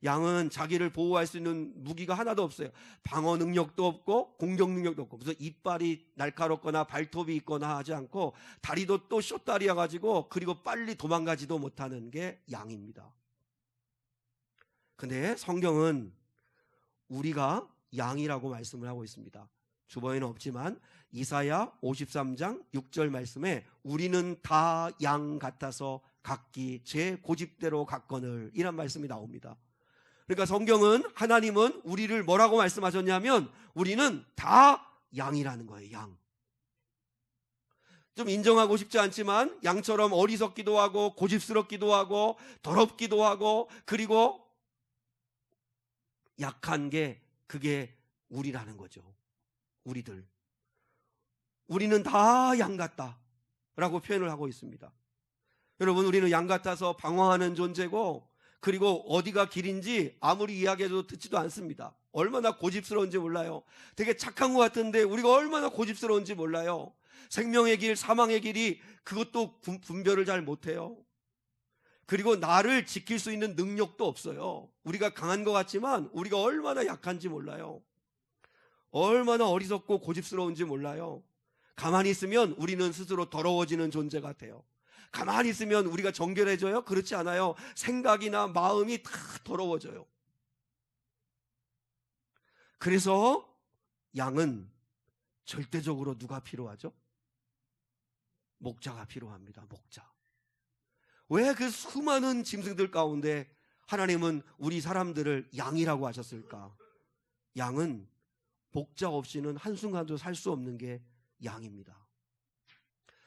양은 자기를 보호할 수 있는 무기가 하나도 없어요. 방어 능력도 없고 공격 능력도 없고, 그래서 이빨이 날카롭거나 발톱이 있거나 하지 않고 다리도 또 숏다리여 가지고 그리고 빨리 도망가지도 못하는 게 양입니다. 근데 성경은 우리가 양이라고 말씀을 하고 있습니다. 주보에는 없지만 이사야 53장 6절 말씀에 우리는 다 양 같아서 각기 제 고집대로 갔거늘 이란 말씀이 나옵니다. 그러니까 성경은, 하나님은 우리를 뭐라고 말씀하셨냐면 우리는 다 양이라는 거예요. 양. 좀 인정하고 싶지 않지만 양처럼 어리석기도 하고 고집스럽기도 하고 더럽기도 하고 그리고 약한 게 그게 우리라는 거죠. 우리는 다 양 같다 라고 표현을 하고 있습니다. 여러분, 우리는 양 같아서 방황하는 존재고 그리고 어디가 길인지 아무리 이야기해도 듣지도 않습니다. 얼마나 고집스러운지 몰라요. 되게 착한 것 같은데 우리가 얼마나 고집스러운지 몰라요. 생명의 길, 사망의 길이 그것도 분별을 잘 못해요. 그리고 나를 지킬 수 있는 능력도 없어요. 우리가 강한 것 같지만 우리가 얼마나 약한지 몰라요. 얼마나 어리석고 고집스러운지 몰라요. 가만히 있으면 우리는 스스로 더러워지는 존재 같아요. 가만히 있으면 우리가 정결해져요? 그렇지 않아요. 생각이나 마음이 다 더러워져요. 그래서 양은 절대적으로 누가 필요하죠? 목자가 필요합니다. 목자. 왜 그 수많은 짐승들 가운데 하나님은 우리 사람들을 양이라고 하셨을까? 양은 목자 없이는 한순간도 살 수 없는 게 양입니다.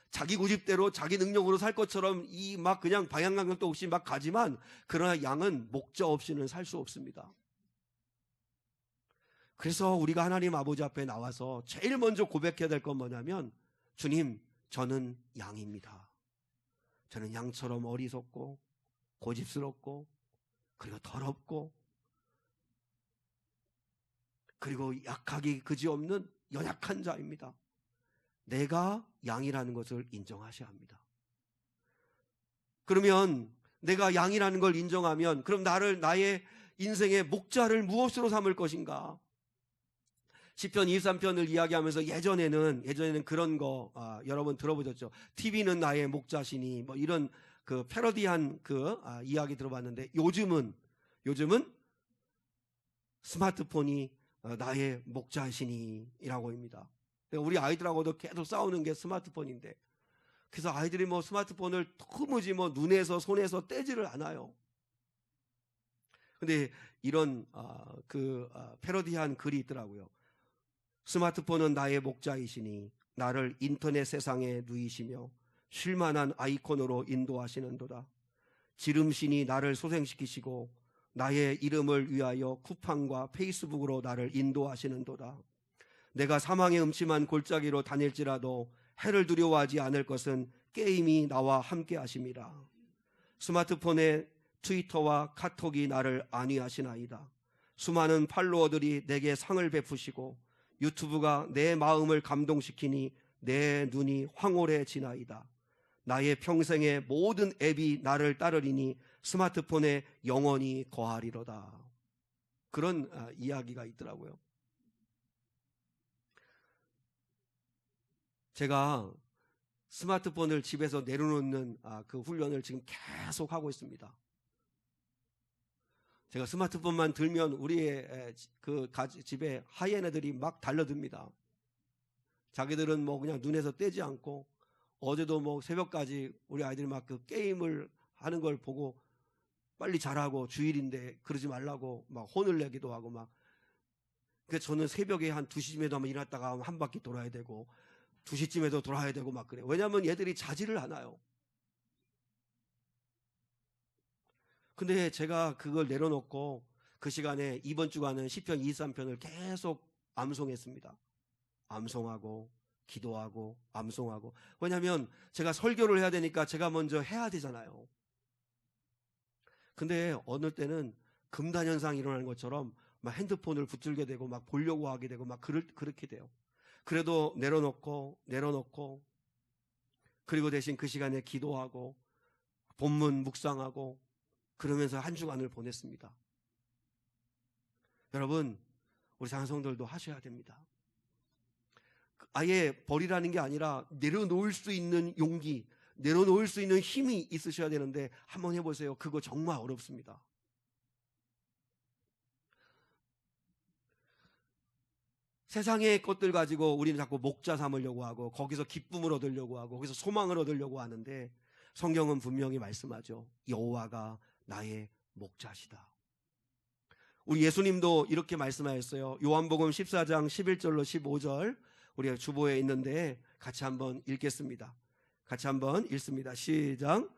자기 고집대로 자기 능력으로 살 것처럼 이 막 그냥 방향 감각도 없이 막 가지만, 그러나 양은 목자 없이는 살 수 없습니다. 그래서 우리가 하나님 아버지 앞에 나와서 제일 먼저 고백해야 될 건 뭐냐면, 주님, 저는 양입니다. 저는 양처럼 어리석고 고집스럽고 그리고 더럽고 그리고 약하기 그지없는 연약한 자입니다. 내가 양이라는 것을 인정하셔야 합니다. 그러면 내가 양이라는 걸 인정하면 그럼 나의 인생의 목자를 무엇으로 삼을 것인가? 시편 23편을 이야기하면서 예전에는 그런 거 여러분 들어보셨죠? TV는 나의 목자시니 뭐 이런 그 패러디한 이야기 들어봤는데, 요즘은 스마트폰이 나의 목자시니 이라고 합니다. 우리 아이들하고도 계속 싸우는 게 스마트폰인데, 그래서 아이들이 뭐 스마트폰을 도무지 뭐 눈에서 손에서 떼지를 않아요. 근데 이런 패러디한 글이 있더라고요. 스마트폰은 나의 목자이시니 나를 인터넷 세상에 누이시며 쉴만한 아이콘으로 인도하시는도다. 지름신이 나를 소생시키시고 나의 이름을 위하여 쿠팡과 페이스북으로 나를 인도하시는도다. 내가 사망의 음침한 골짜기로 다닐지라도 해를 두려워하지 않을 것은 게임이 나와 함께 하심이라. 스마트폰에 트위터와 카톡이 나를 안위하시나이다. 수많은 팔로워들이 내게 상을 베푸시고 유튜브가 내 마음을 감동시키니 내 눈이 황홀해지나이다. 나의 평생의 모든 앱이 나를 따르리니 스마트폰에 영원히 거하리로다. 그런 이야기가 있더라고요. 제가 스마트폰을 집에서 내려놓는 그 훈련을 지금 계속 하고 있습니다. 제가 스마트폰만 들면 우리의 집에 하이에나들이 막 달려듭니다. 자기들은 뭐 그냥 눈에서 떼지 않고, 어제도 뭐 새벽까지 우리 아이들이 막 그 게임을 하는 걸 보고 빨리 자라고, 주일인데 그러지 말라고 막 혼을 내기도 하고 막. 그래서 저는 새벽에 한 2시쯤에도 한번 일어났다가 한 바퀴 돌아야 되고 2시쯤에도 돌아야 되고 막 그래요. 왜냐하면 얘들이 자지를 않아요. 근데 제가 그걸 내려놓고 그 시간에 이번 주간은 시편 23편을 계속 암송했습니다. 암송하고 기도하고 암송하고. 왜냐하면 제가 설교를 해야 되니까 제가 먼저 해야 되잖아요. 근데 어느 때는 금단현상이 일어나는 것처럼 막 핸드폰을 붙들게 되고 막 보려고 하게 되고 막 그렇게 돼요. 그래도 내려놓고 그리고 대신 그 시간에 기도하고 본문 묵상하고 그러면서 한 주간을 보냈습니다. 여러분, 우리 장성들도 하셔야 됩니다. 아예 버리라는 게 아니라 내려놓을 수 있는 용기, 내려놓을 수 있는 힘이 있으셔야 되는데 한번 해보세요. 그거 정말 어렵습니다. 세상의 것들 가지고 우리는 자꾸 목자 삼으려고 하고 거기서 기쁨을 얻으려고 하고 거기서 소망을 얻으려고 하는데, 성경은 분명히 말씀하죠. 여호와가 나의 목자시다. 우리 예수님도 이렇게 말씀하셨어요. 요한복음 14장 11절로 15절, 우리가 주보에 있는데 같이 한번 읽겠습니다. 같이 한번 읽습니다. 시작.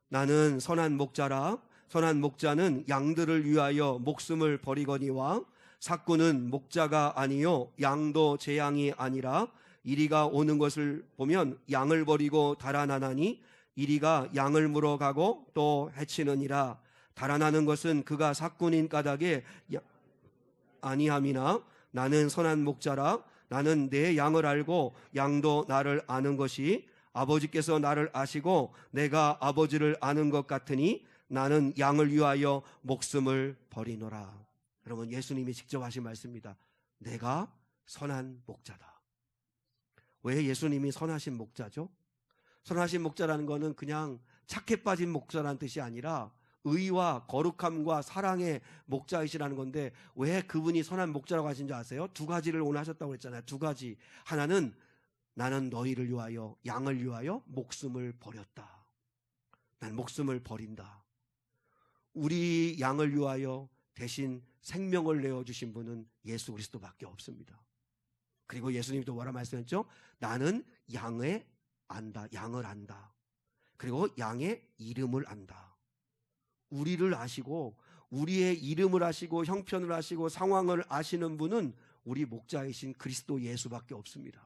나는 선한 목자라. 선한 목자는 양들을 위하여 목숨을 버리거니와 삭구는 목자가 아니요 양도 제 양이 아니라 이리가 오는 것을 보면 양을 버리고 달아나나니 이리가 양을 물어가고 또 해치느니라. 달아나는 것은 그가 삭군인 까닭에 아니함이나 나는 선한 목자라. 나는 내 양을 알고 양도 나를 아는 것이 아버지께서 나를 아시고 내가 아버지를 아는 것 같으니 나는 양을 위하여 목숨을 버리노라. 여러분, 예수님이 직접 하신 말씀입니다. 내가 선한 목자다. 왜 예수님이 선하신 목자죠? 선하신 목자라는 것은 그냥 착해 빠진 목자라는 뜻이 아니라 의와 거룩함과 사랑의 목자이시라는 건데, 왜 그분이 선한 목자라고 하신 줄 아세요? 두 가지를 오늘 하셨다고 했잖아요. 두 가지. 하나는 나는 너희를 위하여, 양을 위하여 목숨을 버렸다. 난 목숨을 버린다. 우리 양을 위하여 대신 생명을 내어주신 분은 예수 그리스도밖에 없습니다. 그리고 예수님이 또 뭐라 말씀했죠? 나는 양을 안다. 그리고 양의 이름을 안다. 우리를 아시고 우리의 이름을 아시고 형편을 아시고 상황을 아시는 분은 우리 목자이신 그리스도 예수밖에 없습니다.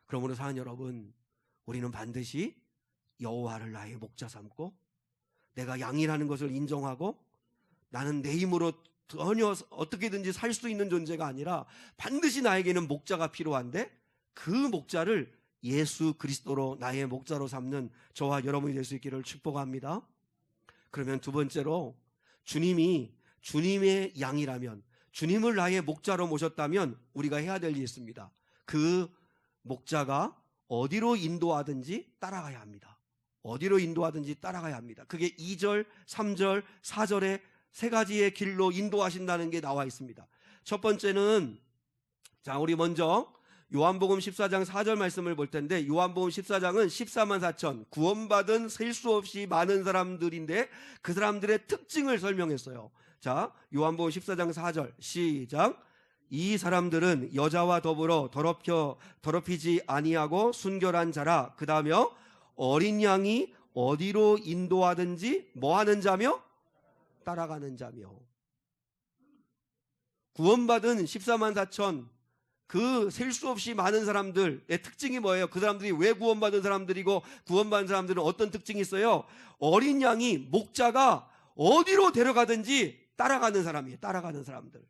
그러므로 사는 여러분, 우리는 반드시 여호와를 나의 목자 삼고 내가 양이라는 것을 인정하고 나는 내 힘으로 전혀 어떻게든지 살 수 있는 존재가 아니라 반드시 나에게는 목자가 필요한데, 그 목자를 예수 그리스도로 나의 목자로 삼는 저와 여러분이 될 수 있기를 축복합니다. 그러면 두 번째로, 주님이 주님의 양이라면, 주님을 나의 목자로 모셨다면 우리가 해야 될 일이 있습니다. 그 목자가 어디로 인도하든지 따라가야 합니다. 어디로 인도하든지 따라가야 합니다. 그게 2절, 3절, 4절의 세 가지의 길로 인도하신다는 게 나와 있습니다. 첫 번째는, 자, 우리 먼저 요한복음 14장 4절 말씀을 볼 텐데, 요한복음 14장은 14만 4천 구원받은 셀 수 없이 많은 사람들인데 그 사람들의 특징을 설명했어요. 자, 요한복음 14장 4절 시작. 이 사람들은 여자와 더불어 더럽히지 아니하고 순결한 자라. 그 다음에 어린 양이 어디로 인도하든지 뭐 하는 자며? 따라가는 자며. 구원받은 14만 4천 그 셀 수 없이 많은 사람들의 특징이 뭐예요? 그 사람들이 왜 구원받은 사람들이고, 구원받은 사람들은 어떤 특징이 있어요? 어린 양이, 목자가 어디로 데려가든지 따라가는 사람이에요. 따라가는 사람들.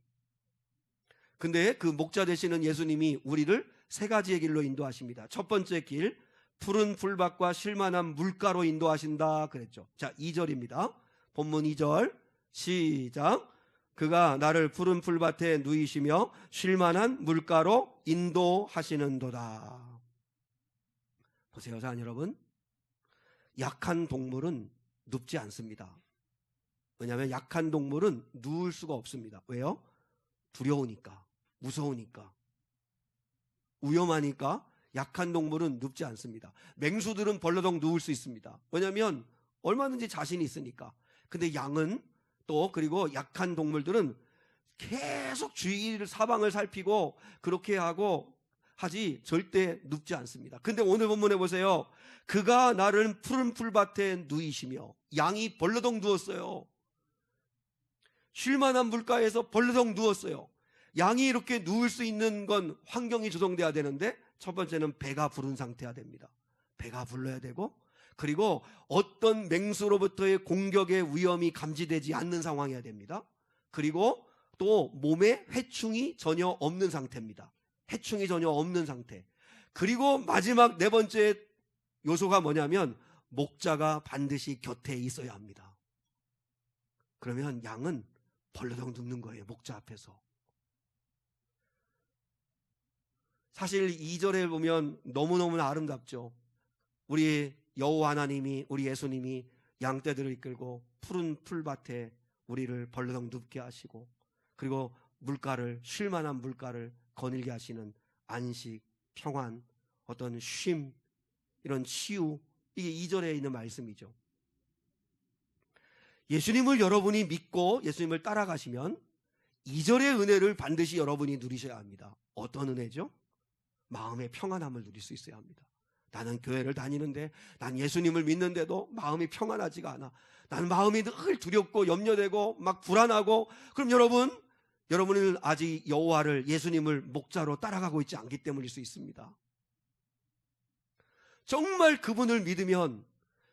근데 그 목자 되시는 예수님이 우리를 세 가지의 길로 인도하십니다. 첫 번째 길, 푸른 풀밭과 쉴만한 물가로 인도하신다 그랬죠. 자, 2절입니다. 본문 2절 시작. 그가 나를 푸른 풀밭에 누이시며 쉴만한 물가로 인도하시는도다. 보세요, 자 여러분, 약한 동물은 눕지 않습니다. 왜냐하면 약한 동물은 누울 수가 없습니다. 왜요? 두려우니까, 무서우니까, 위험하니까 약한 동물은 눕지 않습니다. 맹수들은 벌러덩 누울 수 있습니다. 왜냐하면 얼마든지 자신이 있으니까. 근데 양은 또, 그리고 약한 동물들은 계속 주위를 사방을 살피고 그렇게 하고 하지 절대 눕지 않습니다. 근데 오늘 본문에 보세요. 그가 나를 푸른 풀밭에 누이시며, 양이 벌러덩 누웠어요. 쉴만한 물가에서 벌러덩 누웠어요. 양이 이렇게 누울 수 있는 건 환경이 조성돼야 되는데, 첫 번째는 배가 부른 상태야 됩니다. 배가 불러야 되고, 그리고 어떤 맹수로부터의 공격의 위험이 감지되지 않는 상황이어야 됩니다. 그리고 또 몸에 해충이 전혀 없는 상태입니다. 해충이 전혀 없는 상태. 그리고 마지막 네 번째 요소가 뭐냐면, 목자가 반드시 곁에 있어야 합니다. 그러면 양은 벌러덩 눕는 거예요, 목자 앞에서. 사실 2절에 보면 너무너무 아름답죠. 우리 여호와 하나님이, 우리 예수님이 양떼들을 이끌고 푸른 풀밭에 우리를 벌러덩 눕게 하시고, 그리고 물가를, 쉴만한 물가를 거닐게 하시는 안식, 평안, 어떤 쉼, 이런 치유, 이게 2절에 있는 말씀이죠. 예수님을 여러분이 믿고 예수님을 따라가시면 2절의 은혜를 반드시 여러분이 누리셔야 합니다. 어떤 은혜죠? 마음의 평안함을 누릴 수 있어야 합니다. 나는 교회를 다니는데, 난 예수님을 믿는데도 마음이 평안하지가 않아. 나는 마음이 늘 두렵고 염려되고 막 불안하고. 그럼 여러분은 아직 여호와를, 예수님을 목자로 따라가고 있지 않기 때문일 수 있습니다. 정말 그분을 믿으면,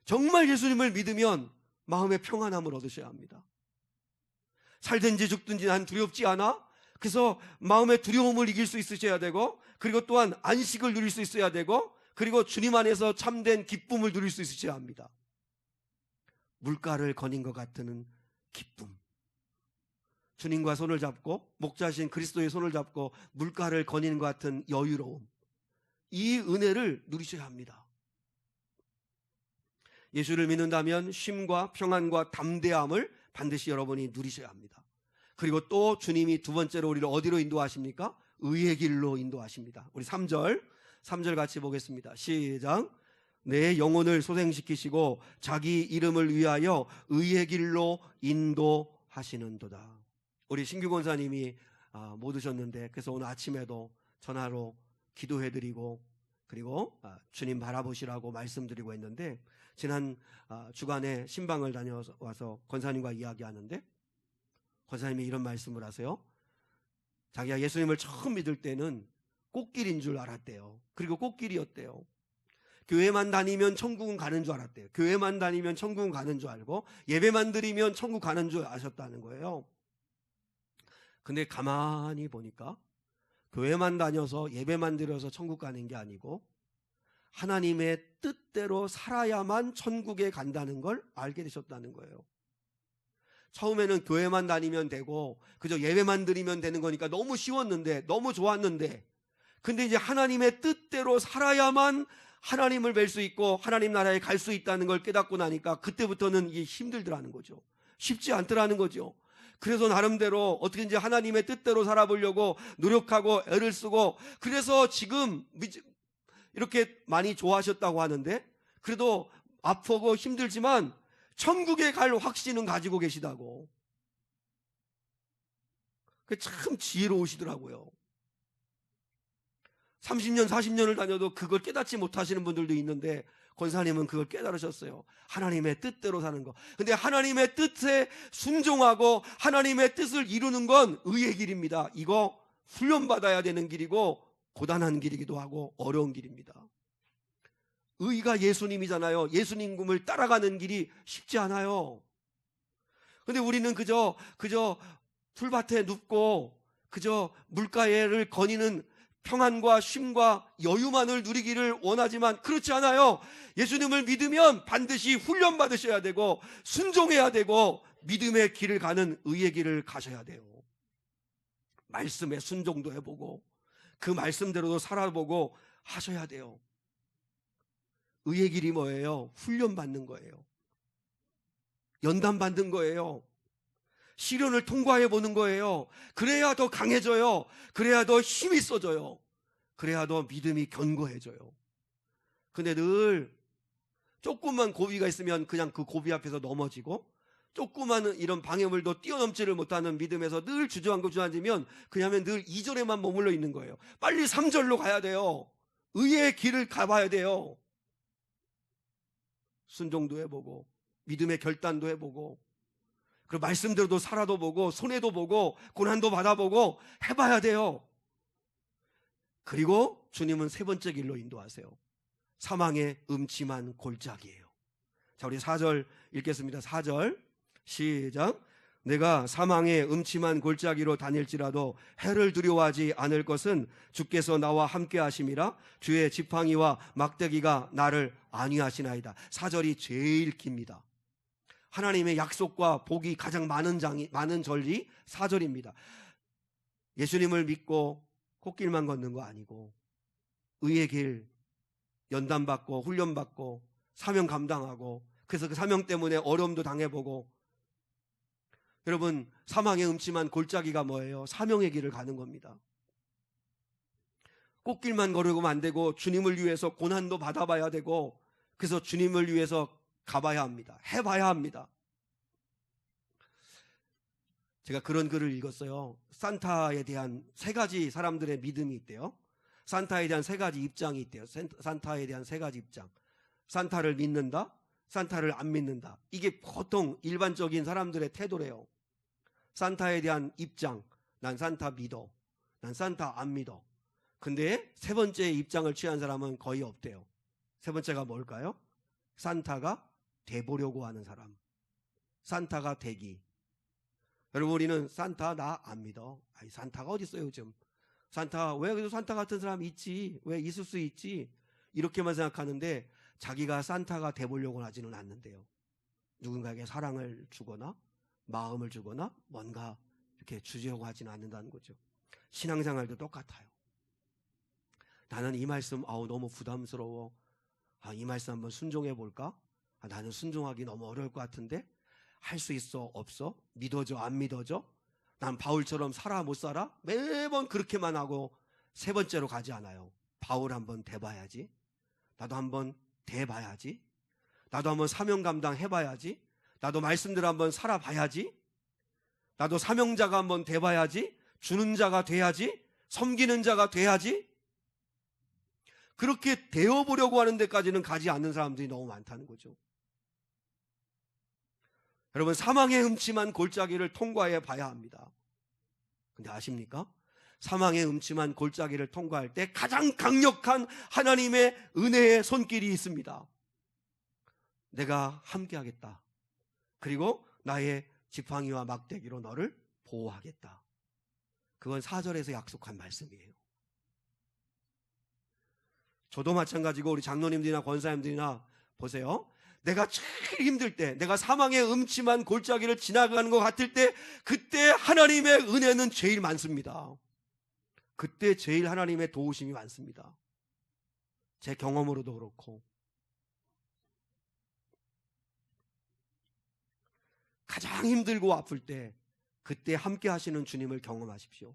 정말 예수님을 믿으면 마음의 평안함을 얻으셔야 합니다. 살든지 죽든지 난 두렵지 않아. 그래서 마음의 두려움을 이길 수 있으셔야 되고, 그리고 또한 안식을 누릴 수 있어야 되고, 그리고 주님 안에서 참된 기쁨을 누릴 수 있으셔야 합니다. 물가를 거닌 것 같은 기쁨. 주님과 손을 잡고, 목자신 그리스도의 손을 잡고 물가를 거니는 것 같은 여유로움. 이 은혜를 누리셔야 합니다. 예수를 믿는다면 쉼과 평안과 담대함을 반드시 여러분이 누리셔야 합니다. 그리고 또 주님이 두 번째로 우리를 어디로 인도하십니까? 의의 길로 인도하십니다. 우리 3절 같이 보겠습니다. 시작. 내 영혼을 소생시키시고 자기 이름을 위하여 의의 길로 인도하시는도다. 우리 신규 권사님이 못 오셨는데, 그래서 오늘 아침에도 전화로 기도해드리고, 그리고 주님 바라보시라고 말씀드리고 했는데, 지난 주간에 신방을 다녀와서 권사님과 이야기하는데, 권사님이 이런 말씀을 하세요. 자기가 예수님을 처음 믿을 때는 꽃길인 줄 알았대요. 그리고 꽃길이었대요. 교회만 다니면 천국은 가는 줄 알았대요. 교회만 다니면 천국은 가는 줄 알고, 예배만 드리면 천국 가는 줄 아셨다는 거예요. 근데 가만히 보니까 교회만 다녀서 예배만 드려서 천국 가는 게 아니고, 하나님의 뜻대로 살아야만 천국에 간다는 걸 알게 되셨다는 거예요. 처음에는 교회만 다니면 되고 그저 예배만 드리면 되는 거니까 너무 쉬웠는데, 너무 좋았는데, 근데 이제 하나님의 뜻대로 살아야만 하나님을 뵐 수 있고 하나님 나라에 갈 수 있다는 걸 깨닫고 나니까 그때부터는 이게 힘들더라는 거죠. 쉽지 않더라는 거죠. 그래서 나름대로 어떻게든지 하나님의 뜻대로 살아보려고 노력하고 애를 쓰고, 그래서 지금 이렇게 많이 좋아하셨다고 하는데, 그래도 아프고 힘들지만 천국에 갈 확신은 가지고 계시다고. 참 지혜로우시더라고요. 30년 40년을 다녀도 그걸 깨닫지 못하시는 분들도 있는데, 권사님은 그걸 깨달으셨어요. 하나님의 뜻대로 사는 거. 근데 하나님의 뜻에 순종하고 하나님의 뜻을 이루는 건 의의 길입니다. 이거 훈련받아야 되는 길이고 고단한 길이기도 하고 어려운 길입니다. 의가 예수님이잖아요. 예수님을 따라가는 길이 쉽지 않아요. 근데 우리는 그저 풀밭에 눕고 그저 물가를 거니는 평안과 쉼과 여유만을 누리기를 원하지만 그렇지 않아요. 예수님을 믿으면 반드시 훈련받으셔야 되고 순종해야 되고 믿음의 길을 가는 의의 길을 가셔야 돼요. 말씀에 순종도 해보고 그 말씀대로도 살아보고 하셔야 돼요. 의의 길이 뭐예요? 훈련받는 거예요. 연단받는 거예요. 시련을 통과해 보는 거예요. 그래야 더 강해져요. 그래야 더 힘이 써져요. 그래야 더 믿음이 견고해져요. 근데 늘 조금만 고비가 있으면 그냥 그 고비 앞에서 넘어지고, 조그마한 이런 방해물도 뛰어넘지를 못하는 믿음에서 늘 주저앉으면 그냥 늘 2절에만 머물러 있는 거예요. 빨리 3절로 가야 돼요. 의의 길을 가봐야 돼요. 순종도 해보고 믿음의 결단도 해보고, 그리고 말씀대로도 살아도 보고 손해도 보고 고난도 받아보고 해봐야 돼요. 그리고 주님은 세 번째 길로 인도하세요. 사망의 음침한 골짜기예요. 자, 우리 4절 읽겠습니다. 4절 시작. 내가 사망의 음침한 골짜기로 다닐지라도 해를 두려워하지 않을 것은 주께서 나와 함께 하심이라. 주의 지팡이와 막대기가 나를 안위하시나이다. 4절이 제일 깁니다. 하나님의 약속과 복이 가장 많은 절이 4절입니다. 예수님을 믿고 꽃길만 걷는 거 아니고 의의 길, 연단받고 훈련받고 사명 감당하고, 그래서 그 사명 때문에 어려움도 당해보고. 여러분, 사망의 음침한 골짜기가 뭐예요? 사명의 길을 가는 겁니다. 꽃길만 걸으면 안 되고 주님을 위해서 고난도 받아봐야 되고, 그래서 주님을 위해서 가봐야 합니다. 해봐야 합니다. 제가 그런 글을 읽었어요. 산타에 대한 3가지 사람들의 믿음이 있대요. 산타에 대한 3가지 입장이 있대요. 산타에 대한 3가지 입장. 산타를 믿는다, 산타를 안 믿는다. 이게 보통 일반적인 사람들의 태도래요. 산타에 대한 입장, 난 산타 믿어, 난 산타 안 믿어. 근데 3번째 입장을 취한 사람은 거의 없대요. 3번째가 뭘까요? 산타가 돼보려고 하는 사람, 산타가 되기. 여러분, 우리는 산타 나 안 믿어. 아니, 산타가 어디 있어요 요즘. 산타, 왜 그래도 산타 같은 사람이 있지, 왜 있을 수 있지, 이렇게만 생각하는데 자기가 산타가 돼보려고 하지는 않는데요. 누군가에게 사랑을 주거나 마음을 주거나 뭔가 이렇게 주려고 하지는 않는다는 거죠. 신앙생활도 똑같아요. 나는 이 말씀 너무 부담스러워. 이 말씀 한번 순종해 볼까? 나는 순종하기 너무 어려울 것 같은데 할 수 있어? 없어? 믿어져? 안 믿어져? 난 바울처럼 살아? 못 살아? 매번 그렇게만 하고 3번째로 가지 않아요. 바울 한번 돼봐야지. 나도 한번 돼봐야지. 나도 한번 사명 감당 해봐야지. 나도 말씀대로 한번 살아봐야지. 나도 사명자가 한번 돼봐야지. 주는 자가 돼야지. 섬기는 자가 돼야지. 그렇게 되어보려고 하는 데까지는 가지 않는 사람들이 너무 많다는 거죠. 여러분, 사망의 음침한 골짜기를 통과해 봐야 합니다. 근데 아십니까? 사망의 음침한 골짜기를 통과할 때 가장 강력한 하나님의 은혜의 손길이 있습니다. 내가 함께하겠다. 그리고 나의 지팡이와 막대기로 너를 보호하겠다. 그건 4절에서 약속한 말씀이에요. 저도 마찬가지고 우리 장로님들이나 권사님들이나 보세요. 내가 제일 힘들 때, 내가 사망의 음침한 골짜기를 지나가는 것 같을 때, 그때 하나님의 은혜는 제일 많습니다. 그때 제일 하나님의 도우심이 많습니다. 제 경험으로도 그렇고. 가장 힘들고 아플 때 그때 함께 하시는 주님을 경험하십시오.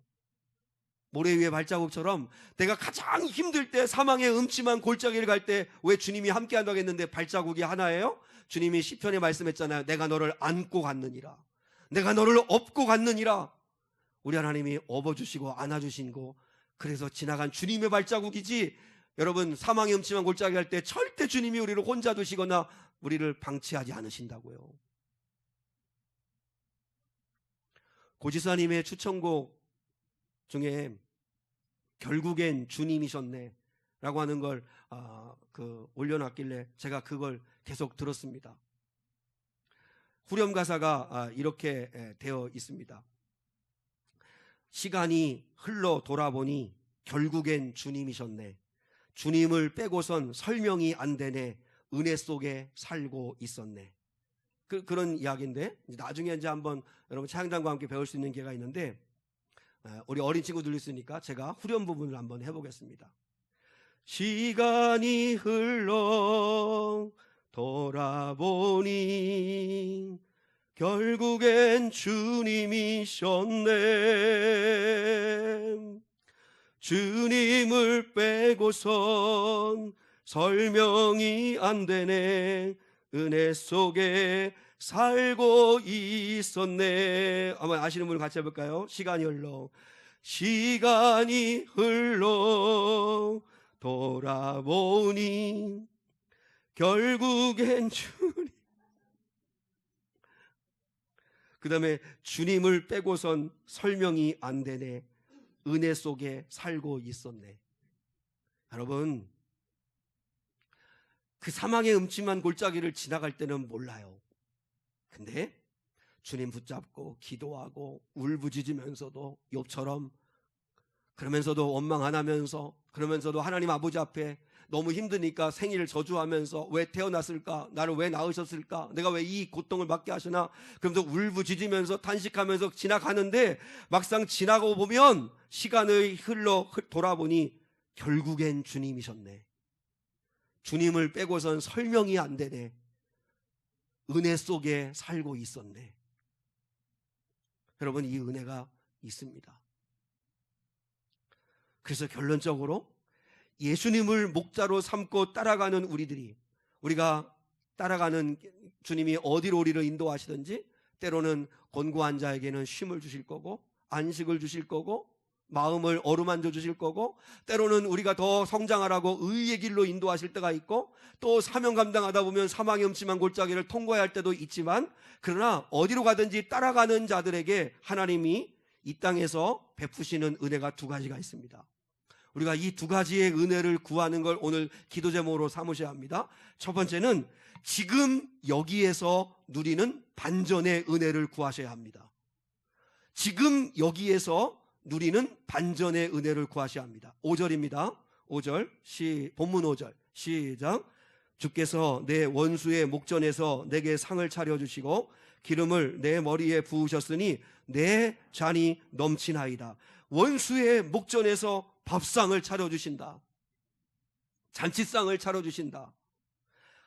모래 위의 발자국처럼 내가 가장 힘들 때, 사망의 음침한 골짜기를 갈 때 왜 주님이 함께 한다고 했는데 발자국이 하나예요? 주님이 시편에 말씀했잖아요. 내가 너를 안고 갔느니라. 내가 너를 업고 갔느니라. 우리 하나님이 업어주시고 안아주시고, 그래서 지나간 주님의 발자국이지, 여러분 사망의 음침한 골짜기 갈 때 절대 주님이 우리를 혼자 두시거나 우리를 방치하지 않으신다고요. 고지사님의 추천곡 중에 결국엔 주님이셨네 라고 하는 걸 올려놨길래 제가 그걸 계속 들었습니다. 후렴 가사가 이렇게 되어 있습니다. 시간이 흘러 돌아보니 결국엔 주님이셨네. 주님을 빼고선 설명이 안 되네. 은혜 속에 살고 있었네. 그런 이야기인데, 나중에 이제 한번 여러분 찬양단과 함께 배울 수 있는 기회가 있는데, 우리 어린 친구들 있으니까 제가 후렴 부분을 한번 해보겠습니다. 시간이 흘러 돌아보니 결국엔 주님이셨네. 주님을 빼고선 설명이 안 되네. 은혜 속에 살고 있었네. 한번 아시는 분 같이 해볼까요? 시간이 흘러 돌아보니 결국엔 주님. 그 다음에 주님을 빼고선 설명이 안 되네. 은혜 속에 살고 있었네. 여러분, 그 사망의 음침한 골짜기를 지나갈 때는 몰라요. 근데 주님 붙잡고 기도하고 울부짖으면서도, 욥처럼 그러면서도 원망 안 하면서, 그러면서도 하나님 아버지 앞에 너무 힘드니까 생일을 저주하면서 왜 태어났을까? 나를 왜 낳으셨을까? 내가 왜 이 고통을 받게 하시나? 그러면서 울부짖으면서 탄식하면서 지나가는데, 막상 지나고 보면 시간을 흘러 돌아보니 결국엔 주님이셨네. 주님을 빼고선 설명이 안 되네. 은혜 속에 살고 있었네. 여러분, 이 은혜가 있습니다. 그래서 결론적으로 예수님을 목자로 삼고 따라가는 우리가 따라가는 주님이 어디로 우리를 인도하시든지, 때로는 곤고한 자에게는 쉼을 주실 거고, 안식을 주실 거고, 마음을 어루만져 주실 거고, 때로는 우리가 더 성장하라고 의의 길로 인도하실 때가 있고, 또 사명 감당하다 보면 사망의 음침한 골짜기를 통과해야 할 때도 있지만, 그러나 어디로 가든지 따라가는 자들에게 하나님이 이 땅에서 베푸시는 은혜가 두 가지가 있습니다. 우리가 이 두 가지의 은혜를 구하는 걸 오늘 기도 제목으로 삼으셔야 합니다. 첫 번째는 지금 여기에서 누리는 반전의 은혜를 구하셔야 합니다. 지금 여기에서 누리는 반전의 은혜를 구하셔야 합니다. 5절입니다. 5절, 본문 5절 시작. 주께서 내 원수의 목전에서 내게 상을 차려주시고 기름을 내 머리에 부으셨으니 내 잔이 넘치나이다. 원수의 목전에서 밥상을 차려주신다. 잔치상을 차려주신다.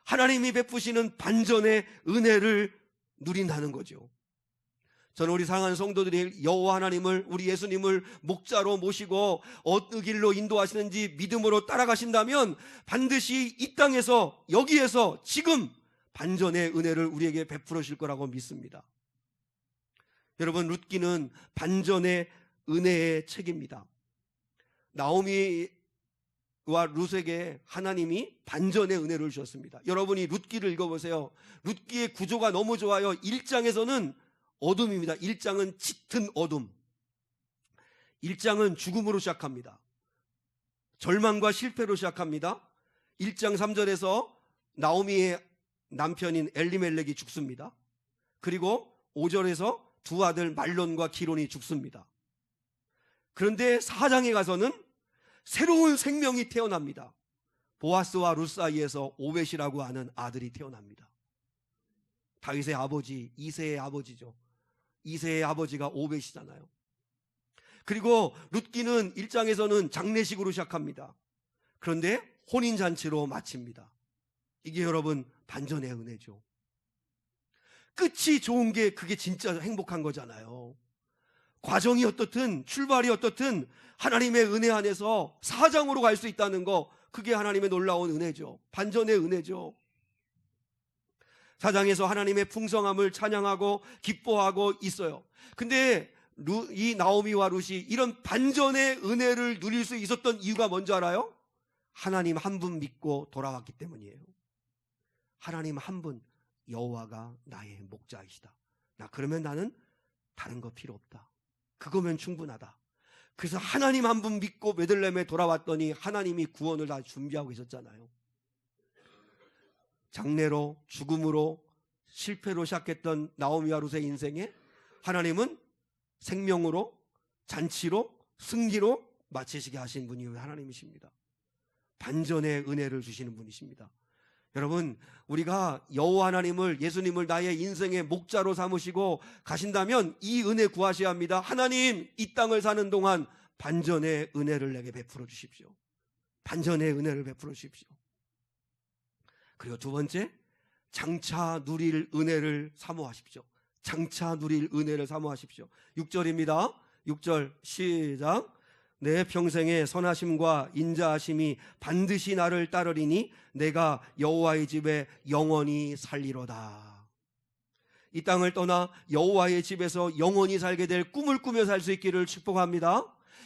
하나님이 베푸시는 반전의 은혜를 누린다는 거죠. 저는 우리 사랑하는 성도들이 여호와 하나님을, 우리 예수님을 목자로 모시고 어느 길로 인도하시는지 믿음으로 따라가신다면 반드시 이 땅에서, 여기에서 지금 반전의 은혜를 우리에게 베풀어 주실 거라고 믿습니다. 여러분, 룻기는 반전의 은혜의 책입니다. 나오미와 룻에게 하나님이 반전의 은혜를 주셨습니다. 여러분이 룻기를 읽어보세요. 룻기의 구조가 너무 좋아요. 1장에서는 어둠입니다. 1장은 짙은 어둠. 1장은 죽음으로 시작합니다. 절망과 실패로 시작합니다. 1장 3절에서 나오미의 남편인 엘리멜렉이 죽습니다. 그리고 5절에서 두 아들 말론과 기론이 죽습니다. 그런데 4장에 가서는 새로운 생명이 태어납니다. 보아스와 룻 사이에서 오벳이라고 하는 아들이 태어납니다. 다윗의 아버지, 이새의 아버지죠. 이새의 아버지가 오벳이잖아요. 그리고 룻기는 1장에서는 장례식으로 시작합니다. 그런데 혼인잔치로 마칩니다. 이게 여러분 반전의 은혜죠. 끝이 좋은 게 그게 진짜 행복한 거잖아요. 과정이 어떻든 출발이 어떻든 하나님의 은혜 안에서 사장으로 갈 수 있다는 거, 그게 하나님의 놀라운 은혜죠. 반전의 은혜죠. 사장에서 하나님의 풍성함을 찬양하고 기뻐하고 있어요. 근데 이 나오미와 룻이 이런 반전의 은혜를 누릴 수 있었던 이유가 뭔지 알아요? 하나님 한 분 믿고 돌아왔기 때문이에요. 하나님 한 분, 여호와가 나의 목자이시다. 그러면 나는 다른 거 필요 없다. 그거면 충분하다. 그래서 하나님 한 분 믿고 베들레헴에 돌아왔더니 하나님이 구원을 다 준비하고 있었잖아요. 장례로, 죽음으로, 실패로 시작했던 나오미와 룻의 인생에 하나님은 생명으로, 잔치로, 승리로 마치시게 하신 분이 하나님이십니다. 반전의 은혜를 주시는 분이십니다. 여러분, 우리가 여호와 하나님을, 예수님을 나의 인생의 목자로 삼으시고 가신다면 이 은혜 구하셔야 합니다. 하나님, 이 땅을 사는 동안 반전의 은혜를 내게 베풀어 주십시오. 반전의 은혜를 베풀어 주십시오. 그리고 두 번째, 장차 누릴 은혜를 사모하십시오. 장차 누릴 은혜를 사모하십시오. 6절입니다. 6절 시작. 내 평생의 선하심과 인자하심이 반드시 나를 따르리니 내가 여호와의 집에 영원히 살리로다. 이 땅을 떠나 여호와의 집에서 영원히 살게 될 꿈을 꾸며 살 수 있기를 축복합니다.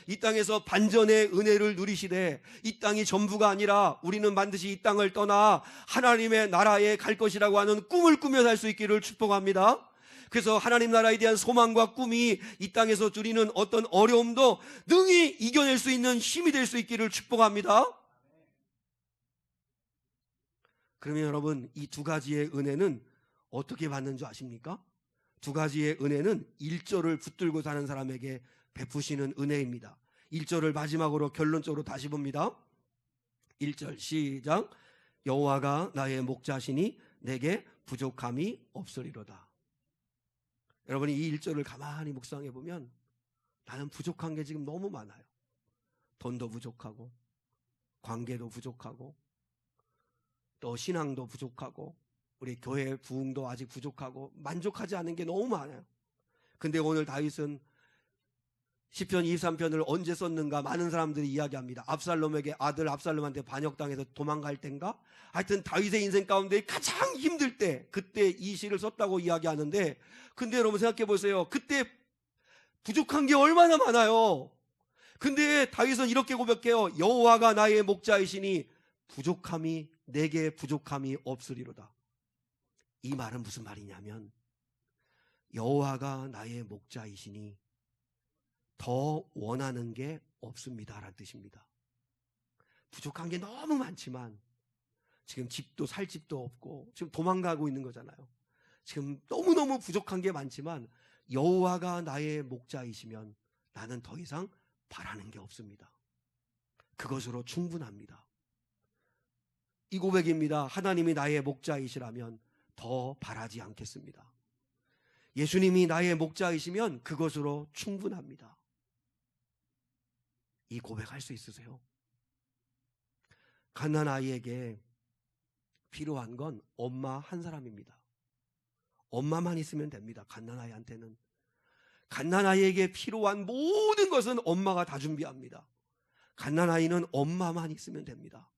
이 땅에서 반전의 은혜를 누리시되 이 땅이 전부가 아니라 우리는 반드시 이 땅을 떠나 하나님의 나라에 갈 것이라고 하는 꿈을 꾸며 살 수 있기를 축복합니다. 그래서 하나님 나라에 대한 소망과 꿈이 이 땅에서 누리는 어떤 어려움도 능히 이겨낼 수 있는 힘이 될 수 있기를 축복합니다. 그러면 여러분, 이 두 가지의 은혜는 어떻게 받는 줄 아십니까? 두 가지의 은혜는 1절을 붙들고 사는 사람에게 베푸시는 은혜입니다. 1절을 마지막으로 결론적으로 다시 봅니다. 1절 시작. 여호와가 나의 목자시니 내게 부족함이 없으리로다. 여러분이 이 1절을 가만히 묵상해 보면 나는 부족한 게 지금 너무 많아요. 돈도 부족하고, 관계도 부족하고, 또 신앙도 부족하고, 우리 교회 부흥도 아직 부족하고, 만족하지 않은 게 너무 많아요. 근데 오늘 다윗은 시편 23편을 언제 썼는가 많은 사람들이 이야기합니다. 압살롬에게, 아들 압살롬한테 반역당해서 도망갈 땐가? 하여튼 다윗의 인생 가운데 가장 힘들 때, 그때 이 시를 썼다고 이야기하는데, 근데 여러분 생각해 보세요. 그때 부족한 게 얼마나 많아요. 근데 다윗은 이렇게 고백해요. 여호와가 나의 목자이시니 내게 부족함이 없으리로다. 이 말은 무슨 말이냐면, 여호와가 나의 목자이시니 더 원하는 게 없습니다라는 뜻입니다. 부족한 게 너무 많지만 지금 집도 살 집도 없고 지금 도망가고 있는 거잖아요. 지금 너무너무 부족한 게 많지만 여호와가 나의 목자이시면 나는 더 이상 바라는 게 없습니다. 그것으로 충분합니다. 이 고백입니다. 하나님이 나의 목자이시라면 더 바라지 않겠습니다. 예수님이 나의 목자이시면 그것으로 충분합니다. 이 고백할 수 있으세요? 갓난 아이에게 필요한 건 엄마 한 사람입니다. 엄마만 있으면 됩니다. 갓난 아이한테는. 갓난 아이에게 필요한 모든 것은 엄마가 다 준비합니다. 갓난 아이는 엄마만 있으면 됩니다.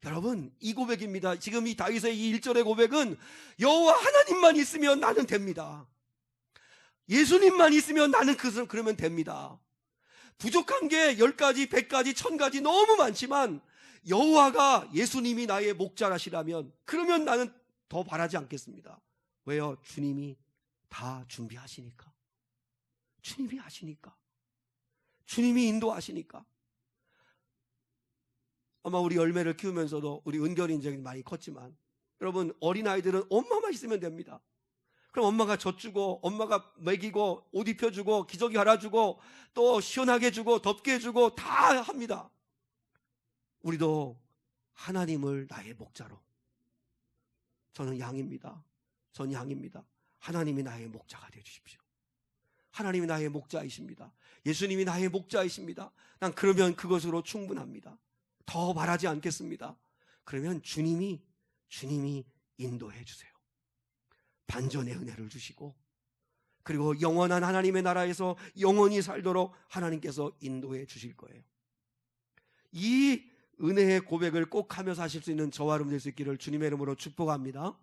여러분, 이 고백입니다. 지금 이 다윗의 이 1절의 고백은 여호와 하나님만 있으면 나는 됩니다. 예수님만 있으면 나는 그러면 됩니다. 부족한 게 10가지, 100가지, 1000가지 너무 많지만 여호와가, 예수님이 나의 목자라시라면 그러면 나는 더 바라지 않겠습니다. 왜요? 주님이 다 준비하시니까. 주님이 하시니까. 주님이 인도하시니까. 아마 우리 열매를 키우면서도 우리 은결이 이제 많이 컸지만 여러분, 어린아이들은 엄마만 있으면 됩니다. 그럼 엄마가 젖주고, 엄마가 먹이고, 옷 입혀주고, 기저귀 갈아주고, 또 시원하게 해주고, 덥게 해주고 다 합니다. 우리도 하나님을 나의 목자로, 저는 양입니다. 전 양입니다. 하나님이 나의 목자가 되어주십시오. 하나님이 나의 목자이십니다. 예수님이 나의 목자이십니다. 난 그러면 그것으로 충분합니다. 더 바라지 않겠습니다. 그러면 주님이 인도해 주세요. 반전의 은혜를 주시고 그리고 영원한 하나님의 나라에서 영원히 살도록 하나님께서 인도해 주실 거예요. 이 은혜의 고백을 꼭 하며 사실 수 있는 저와 여러분 될 수 있기를 주님의 이름으로 축복합니다.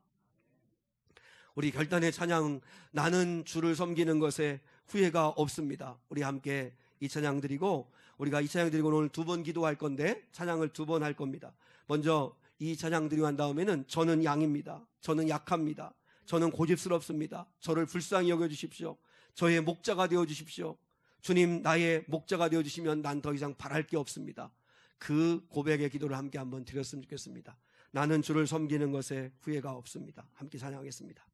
우리 결단의 찬양, 나는 주를 섬기는 것에 후회가 없습니다. 우리 함께 이 찬양 드리고, 우리가 이 찬양 드리고 오늘 2번 기도할 건데 찬양을 2번 할 겁니다. 먼저 이 찬양 드리고 난 다음에는 저는 양입니다. 저는 약합니다. 저는 고집스럽습니다. 저를 불쌍히 여겨주십시오. 저의 목자가 되어주십시오. 주님, 나의 목자가 되어주시면 난 더 이상 바랄 게 없습니다. 그 고백의 기도를 함께 한번 드렸으면 좋겠습니다. 나는 주를 섬기는 것에 후회가 없습니다. 함께 찬양하겠습니다.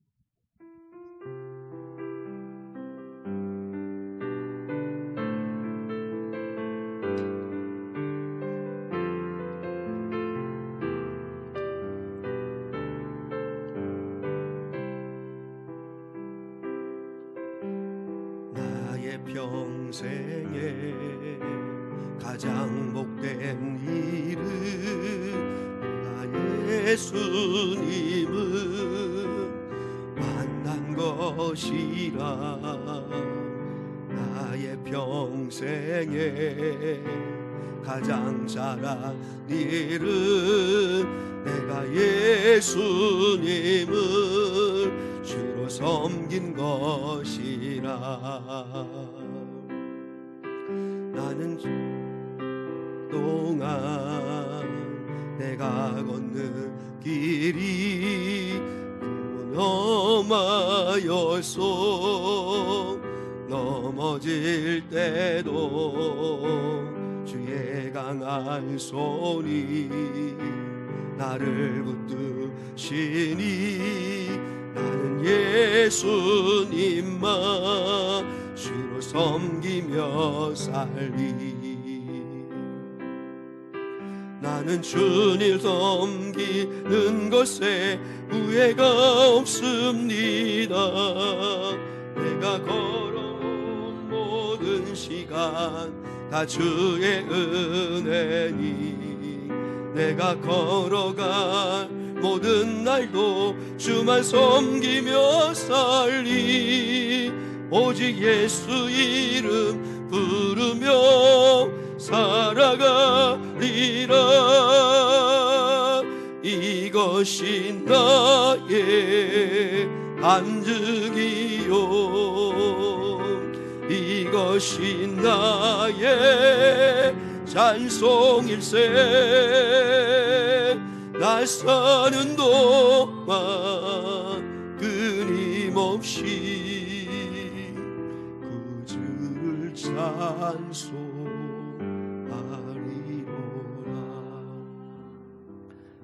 나의 평생에 가장 복된 일은 나 예수님을 만난 것이라. 나의 평생에 가장 잘한 일은 내가 예수님을 주로 섬긴 것이라. 나는 동안 내가 걷는 길이 험하였소. 넘어질 때도 주의 강한 손이 나를 붙드시니 나는 예수님만 주로 섬기며 살리. 나는 주님 섬기는 것에 후회가 없습니다. 내가 걸어온 모든 시간 다 주의 은혜니, 내가 걸어간 모든 날도 주만 섬기며 살리. 오직 예수 이름 부르며 살아가리라. 이것이 나의 간증이요, 이것이 나의 찬송일세. 날 사는 동안 끊임없이 그 주를 찬송하리로라.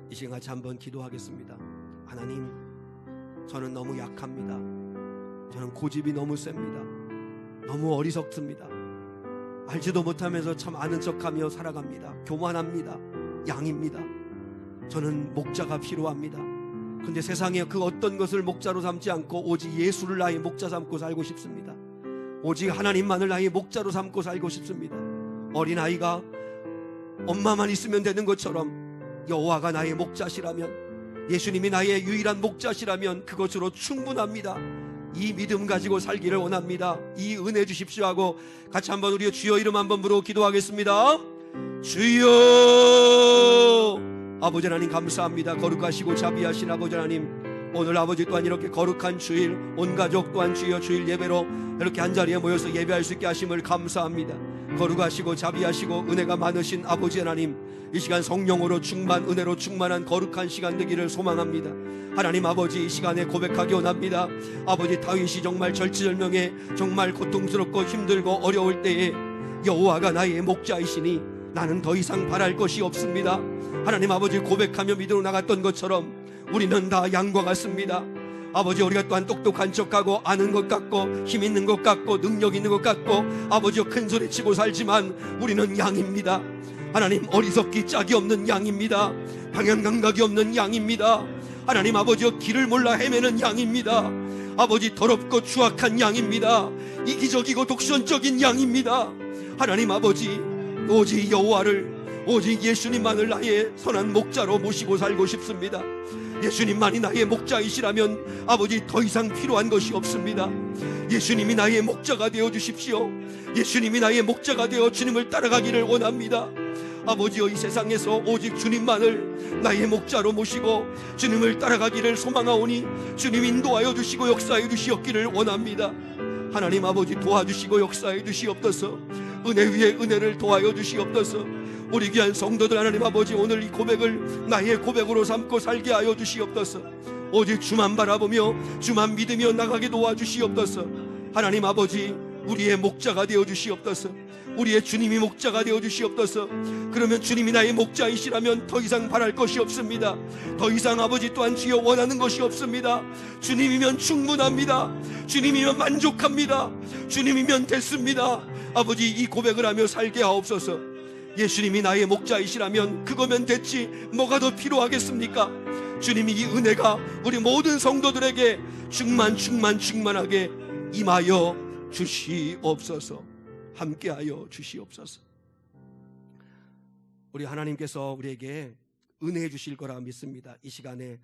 이 시간 같이 한번 기도하겠습니다. 하나님, 저는 너무 약합니다. 저는 고집이 너무 셉니다. 너무 어리석습니다. 알지도 못하면서 참 아는 척하며 살아갑니다. 교만합니다. 양입니다. 저는 목자가 필요합니다. 근데 세상에 그 어떤 것을 목자로 삼지 않고 오직 예수를 나의 목자 삼고 살고 싶습니다. 오직 하나님만을 나의 목자로 삼고 살고 싶습니다. 어린아이가 엄마만 있으면 되는 것처럼 여호와가 나의 목자시라면, 예수님이 나의 유일한 목자시라면 그것으로 충분합니다. 이 믿음 가지고 살기를 원합니다. 이 은혜 주십시오 하고 같이 한번 우리의 주여 이름 한번 부르고 기도하겠습니다. 주여. 아버지 하나님 감사합니다. 거룩하시고 자비하신 아버지 하나님, 오늘 아버지 또한 이렇게 거룩한 주일, 온 가족 또한 주여 주일 예배로 이렇게 한자리에 모여서 예배할 수 있게 하심을 감사합니다. 거룩하시고 자비하시고 은혜가 많으신 아버지 하나님, 이 시간 성령으로 충만, 은혜로 충만한 거룩한 시간 되기를 소망합니다. 하나님 아버지, 이 시간에 고백하기 원합니다. 아버지, 다윗이 정말 절체절명에 정말 고통스럽고 힘들고 어려울 때에 여호와가 나의 목자이시니 나는 더 이상 바랄 것이 없습니다. 하나님 아버지, 고백하며 믿으러 나갔던 것처럼 우리는 다 양과 같습니다. 아버지, 우리가 또한 똑똑한 척하고 아는 것 같고 힘 있는 것 같고 능력 있는 것 같고 아버지여 큰소리 치고 살지만 우리는 양입니다. 하나님, 어리석기 짝이 없는 양입니다. 방향 감각이 없는 양입니다. 하나님 아버지여, 길을 몰라 헤매는 양입니다. 아버지, 더럽고 추악한 양입니다. 이기적이고 독선적인 양입니다. 하나님 아버지, 오직 여호와를, 오직 예수님만을 나의 선한 목자로 모시고 살고 싶습니다. 예수님만이 나의 목자이시라면 아버지 더 이상 필요한 것이 없습니다. 예수님이 나의 목자가 되어 주십시오. 예수님이 나의 목자가 되어 주님을 따라가기를 원합니다. 아버지여, 이 세상에서 오직 주님만을 나의 목자로 모시고 주님을 따라가기를 소망하오니 주님 인도하여 주시고 역사해 주시옵기를 원합니다. 하나님 아버지, 도와주시고 역사해 주시옵소서. 은혜 위에 은혜를 도하여 주시옵소서. 우리 귀한 성도들 하나님 아버지, 오늘 이 고백을 나의 고백으로 삼고 살게 하여 주시옵소서. 오직 주만 바라보며 주만 믿으며 나가게 도와주시옵소서. 하나님 아버지, 우리의 목자가 되어 주시옵소서. 우리의 주님이 목자가 되어 주시옵소서. 그러면 주님이 나의 목자이시라면 더 이상 바랄 것이 없습니다. 더 이상 아버지 또한 주여 원하는 것이 없습니다. 주님이면 충분합니다. 주님이면 만족합니다. 주님이면 됐습니다. 아버지, 이 고백을 하며 살게 하옵소서. 예수님이 나의 목자이시라면 그거면 됐지 뭐가 더 필요하겠습니까? 주님이 이 은혜가 우리 모든 성도들에게 충만하게 임하여 주시옵소서. 함께하여 주시옵소서. 우리 하나님께서 우리에게 은혜해 주실 거라 믿습니다. 이 시간에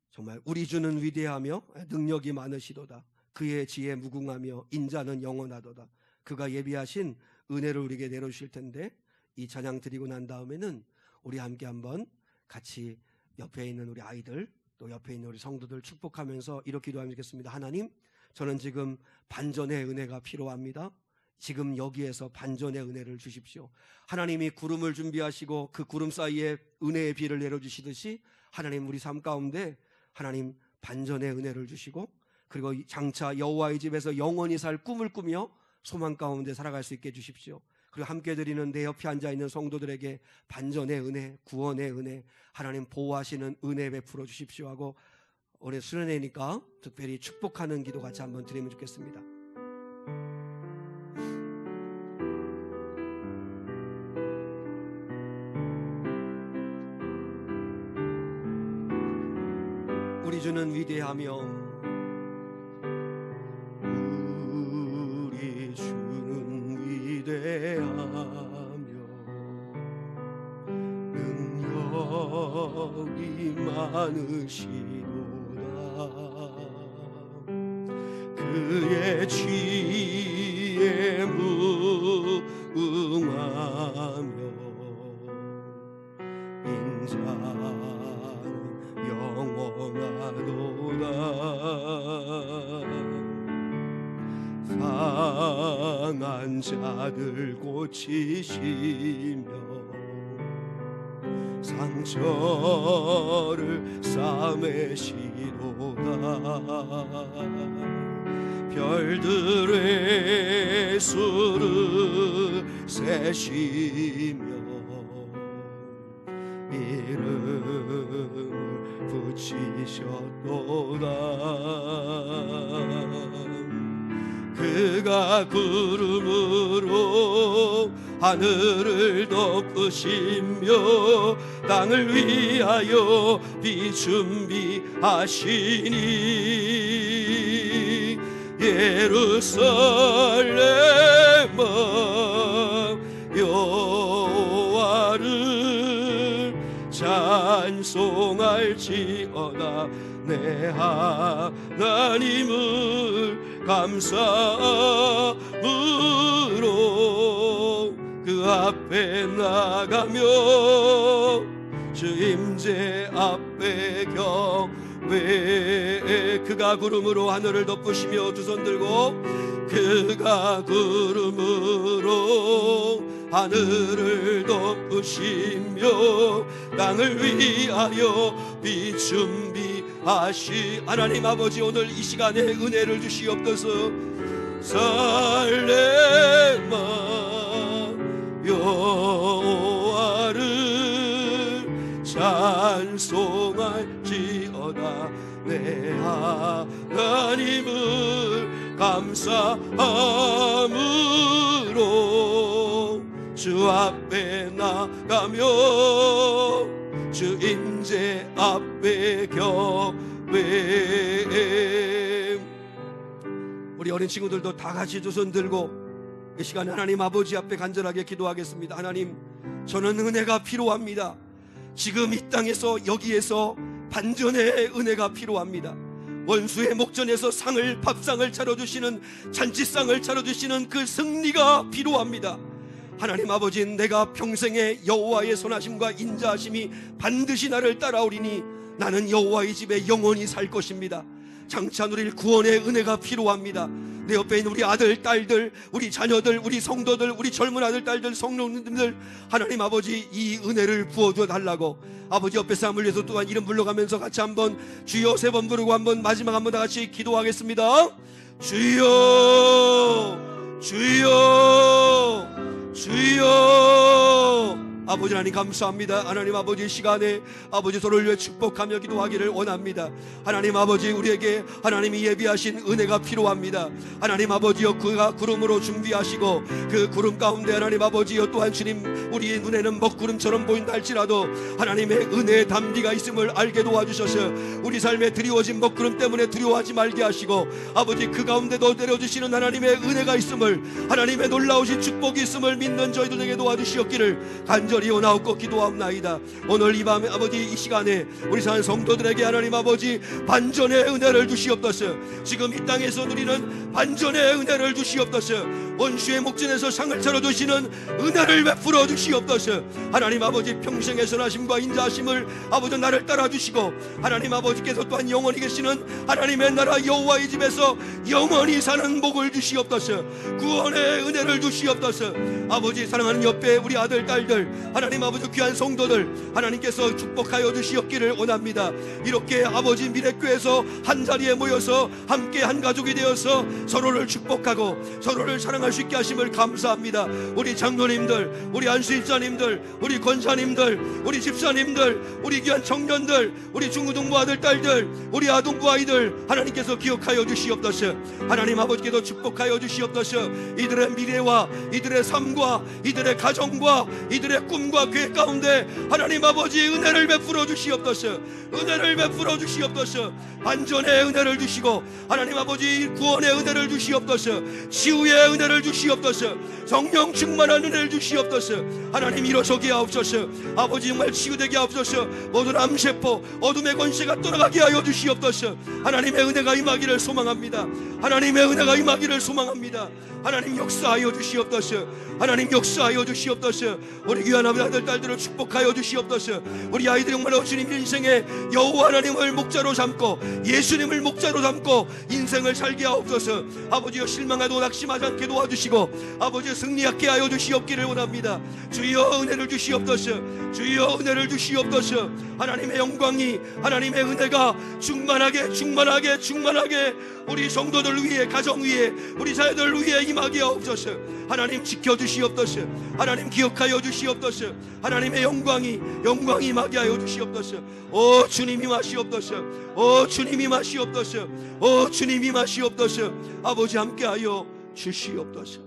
정말 우리 주는 위대하며 능력이 많으시도다. 그의 지혜 무궁하며 인자는 영원하도다. 그가 예비하신 은혜를 우리에게 내려주실 텐데, 이 찬양 드리고 난 다음에는 우리 함께 한번 같이 옆에 있는 우리 아이들, 또 옆에 있는 우리 성도들 축복하면서 이렇게 기도하겠습니다. 하나님, 저는 지금 반전의 은혜가 필요합니다. 지금 여기에서 반전의 은혜를 주십시오. 하나님이 구름을 준비하시고 그 구름 사이에 은혜의 비를 내려주시듯이 하나님, 우리 삶 가운데 하나님 반전의 은혜를 주시고, 그리고 장차 여호와의 집에서 영원히 살 꿈을 꾸며 소망 가운데 살아갈 수 있게 해주십시오. 그리고 함께 드리는 내 옆에 앉아있는 성도들에게 반전의 은혜, 구원의 은혜, 하나님 보호하시는 은혜 베풀어 주십시오 하고, 올해 수련회니까 특별히 축복하는 기도 같이 한번 드리면 좋겠습니다. 우리 주는 위대하며 우리 주는 위대하며 능력이 많으시도다. 그의 지혜에 무응하며 인자는 영원하도다. 상한 자들 고치시며 상처를 싸매시도다. 별들의 수를 세시며 이름을 붙이셨도다. 그가 구름으로 하늘을 덮으시며 땅을 위하여 비 준비하시니 예루살렘아 여호와를 찬송할지어다. 내 하나님을 감사함으로 그 앞에 나가며 주 임재 앞에 경배해. 그가 구름으로 하늘을 덮으시며, 두 손 들고, 그가 구름으로 하늘을 덮으시며 땅을 위하여 비 준비하시. 하나님 아버지, 오늘 이 시간에 은혜를 주시옵소서. 살레마 여호와를 찬송할지어다. 내 하나님을 감사함으로 주 앞에 나가며 주 임재 앞에 경배해. 우리 어린 친구들도 다 같이 두 손 들고 이 시간에 하나님 아버지 앞에 간절하게 기도하겠습니다. 하나님, 저는 은혜가 필요합니다. 지금 이 땅에서 여기에서 반전의 은혜가 필요합니다. 원수의 목전에서 밥상을 차려주시는, 잔치상을 차려주시는 그 승리가 필요합니다. 하나님 아버지, 내가 평생에 여호와의 선하심과 인자하심이 반드시 나를 따라오리니 나는 여호와의 집에 영원히 살 것입니다. 장차 누릴 구원의 은혜가 필요합니다. 내 옆에 있는 우리 아들, 딸들, 우리 자녀들, 우리 성도들, 우리 젊은 아들, 딸들, 성도님들, 하나님 아버지, 이 은혜를 부어줘 달라고 아버지 옆에 사람을 위해서 또한 이름 불러가면서 같이 한번 주여 3번 부르고 한번 마지막 한번 다 같이 기도하겠습니다. 주여, 주여, 주여. 아버지 하나님 감사합니다. 하나님 아버지, 시간에 아버지 서로를 위해 축복하며 기도하기를 원합니다. 하나님 아버지, 우리에게 하나님이 예비하신 은혜가 필요합니다. 하나님 아버지여, 그가 구름으로 준비하시고 그 구름 가운데 하나님 아버지여 또한 주님, 우리의 눈에는 먹구름처럼 보인다 할지라도 하나님의 은혜의 담비가 있음을 알게 도와주셔서 우리 삶에 드리워진 먹구름 때문에 두려워하지 말게 하시고 아버지, 그 가운데도 내려주시는 하나님의 은혜가 있음을, 하나님의 놀라우신 축복이 있음을 믿는 저희들에게 도와주시옵기를 간절히 원하옵고 기도하옵나이다. 오늘 이 밤에 아버지, 이 시간에 우리 산 성도들에게 하나님 아버지 반전의 은혜를 주시옵소서. 지금 이 땅에서 누리는 반전의 은혜를 주시옵소서. 원수의 목전에서 상을 차려주시는 은혜를 베풀어 주시옵소서. 하나님 아버지, 평생의 선하심과 인자하심을 아버지 나를 따라주시고 하나님 아버지께서 또한 영원히 계시는 하나님의 나라 여호와의 집에서 영원히 사는 복을 주시옵소서. 구원의 은혜를 주시옵소서. 아버지, 사랑하는 옆에 우리 아들, 딸들, 하나님 아버지 귀한 성도들 하나님께서 축복하여 주시옵기를 원합니다. 이렇게 아버지 미래교회에서 한자리에 모여서 함께 한 가족이 되어서 서로를 축복하고 서로를 사랑할 수 있게 하심을 감사합니다. 우리 장로님들, 우리 안수집사님들, 우리 권사님들, 우리 집사님들, 우리 귀한 청년들, 우리 중고등부 아들, 딸들, 우리 아동부 아이들 하나님께서 기억하여 주시옵소서. 하나님 아버지께서 축복하여 주시옵소서. 이들의 미래와 이들의 삶과 이들의 가정과 이들의 꿈과 계획 가운데 하나님 아버지 은혜를 베풀어 주시옵소서. 은혜를 베풀어 주시옵소서. 반전의 은혜를 주시고 하나님 아버지 구원의 은혜를 주시옵소서. 치유의 은혜를 주시옵소서. 성령 충만한 은혜를 주시옵소서. 하나님 일어서게 하옵소서. 아버지 정말 치유되게 하옵소서. 모든 암세포 어둠의 권세가 떠나가게 하여 주시옵소서. 하나님의 은혜가 임하기를 소망합니다. 하나님의 은혜가 임하기를 소망합니다. 하나님 역사하여 주시옵소서. 하나님 역사하여 주시옵소서. 우리 귀한 아들, 딸들을 축복하여 주시옵소서. 우리 아이들이 정말 주님 인생에 여호와 하나님을 목자로 삼고 예수님을 목자로 삼고 인생을 살게 하옵소서. 아버지여, 실망하고 낙심하지 않게 도와주시고 아버지여, 승리하게 하여 주시옵기를 원합니다. 주여 은혜를 주시옵소서. 주여 은혜를 주시옵소서. 하나님의 영광이, 하나님의 은혜가 충만하게 충만하게 충만하게 우리 성도들 위에, 가정 위에, 우리 자녀들 위에 임하게 하옵소서. 하나님 지켜주시옵소서. 하나님 기억하여 주시옵소서. 하나님의 영광이 임하게 하여 주시옵소서. 오 주님 임하시옵소서. 오 주님 임하시옵소서. 오 주님 임하시옵소서. 아버지 함께하여 주시옵소서.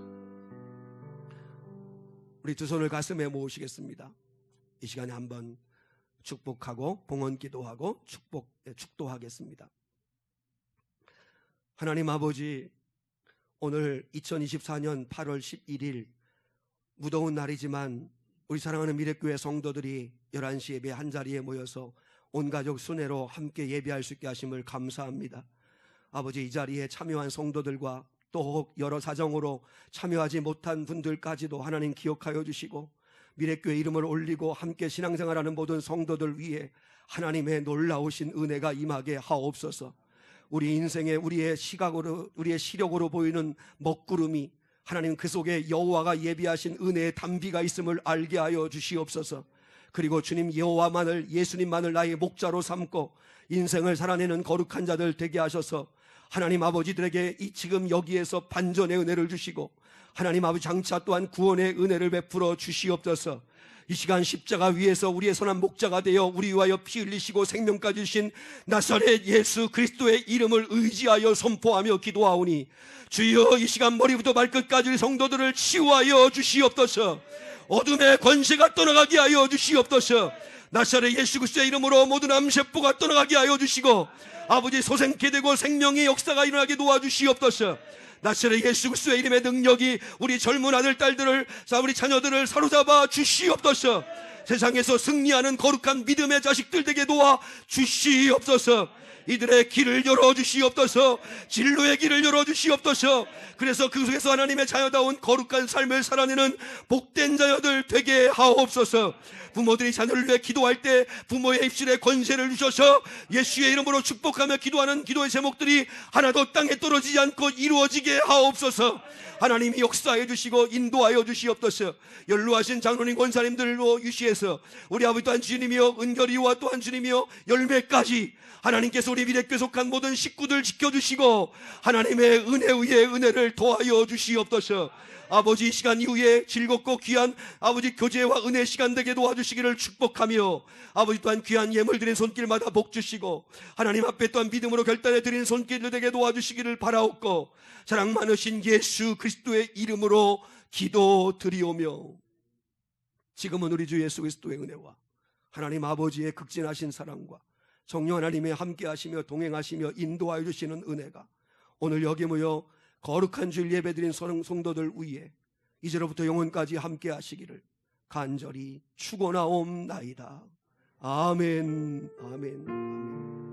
우리 두 손을 가슴에 모으시겠습니다. 이 시간에 한번 축복하고 봉헌 기도하고 축도하겠습니다. 하나님 아버지, 오늘 2024년 8월 11일 무더운 날이지만 우리 사랑하는 미래교회 성도들이 11시 예배 한자리에 모여서 온 가족 순회로 함께 예배할 수 있게 하심을 감사합니다. 아버지, 이 자리에 참여한 성도들과 또 여러 사정으로 참여하지 못한 분들까지도 하나님 기억하여 주시고 미래교회 이름을 올리고 함께 신앙생활하는 모든 성도들 위해 하나님의 놀라우신 은혜가 임하게 하옵소서. 우리 인생에 우리의 시각으로, 우리의 시력으로 보이는 먹구름이 하나님 그 속에 여호와가 예비하신 은혜의 담비가 있음을 알게 하여 주시옵소서. 그리고 주님 여호와만을, 예수님만을 나의 목자로 삼고 인생을 살아내는 거룩한 자들 되게 하셔서 하나님 아버지들에게 이 지금 여기에서 반전의 은혜를 주시고 하나님 아버지 장차 또한 구원의 은혜를 베풀어 주시옵소서. 이 시간 십자가 위에서 우리의 선한 목자가 되어 우리 위하여 피 흘리시고 생명까지 주신 나사렛 예수 그리스도의 이름을 의지하여 선포하며 기도하오니 주여, 이 시간 머리부터 발끝까지 성도들을 치유하여 주시옵소서. 어둠의 권세가 떠나가게 하여 주시옵소서. 나사렛 예수 그리스도의 이름으로 모든 암세포가 떠나가게 하여 주시고 아버지 소생케 되고 생명의 역사가 일어나게 도와주시옵소서. 나사렛 예수 그리스도의 이름의 능력이 우리 젊은 아들, 딸들을, 우리 자녀들을 사로잡아 주시옵소서. 세상에서 승리하는 거룩한 믿음의 자식들 되게 도와 주시옵소서. 이들의 길을 열어주시옵소서. 진로의 길을 열어주시옵소서. 그래서 그 속에서 하나님의 자녀다운 거룩한 삶을 살아내는 복된 자녀들 되게 하옵소서. 부모들이 자녀를 위해 기도할 때 부모의 입술에 권세를 주셔서 예수의 이름으로 축복하며 기도하는 기도의 제목들이 하나도 땅에 떨어지지 않고 이루어지게 하옵소서. 하나님이 역사해 주시고 인도하여 주시옵소서. 연로하신 장로님 권사님들로 유시해서 우리 아버지 또한 주님이여 은결이와 또한 주님이여 열매까지 하나님께서 우리 미래 꾀속한 모든 식구들 지켜주시고 하나님의 은혜 위에 은혜를 더하여 주시옵소서. 아버지, 이 시간 이후에 즐겁고 귀한 아버지 교제와 은혜 시간 되게 도와주시기를 축복하며 아버지 또한 귀한 예물 드린 손길마다 복 주시고 하나님 앞에 또한 믿음으로 결단해 드린 손길들 되게 도와주시기를 바라옵고 사랑 많으신 예수 그리스도의 이름으로 기도드리오며 지금은 우리 주 예수 그리스도의 은혜와 하나님 아버지의 극진하신 사랑과 성령 하나님의 함께 하시며 동행하시며 인도하여 주시는 은혜가 오늘 여기 모여 거룩한 주일 예배드린 성도들 위에 이제로부터 영원까지 함께 하시기를 간절히 축원하옵나이다. 아멘, 아멘, 아멘.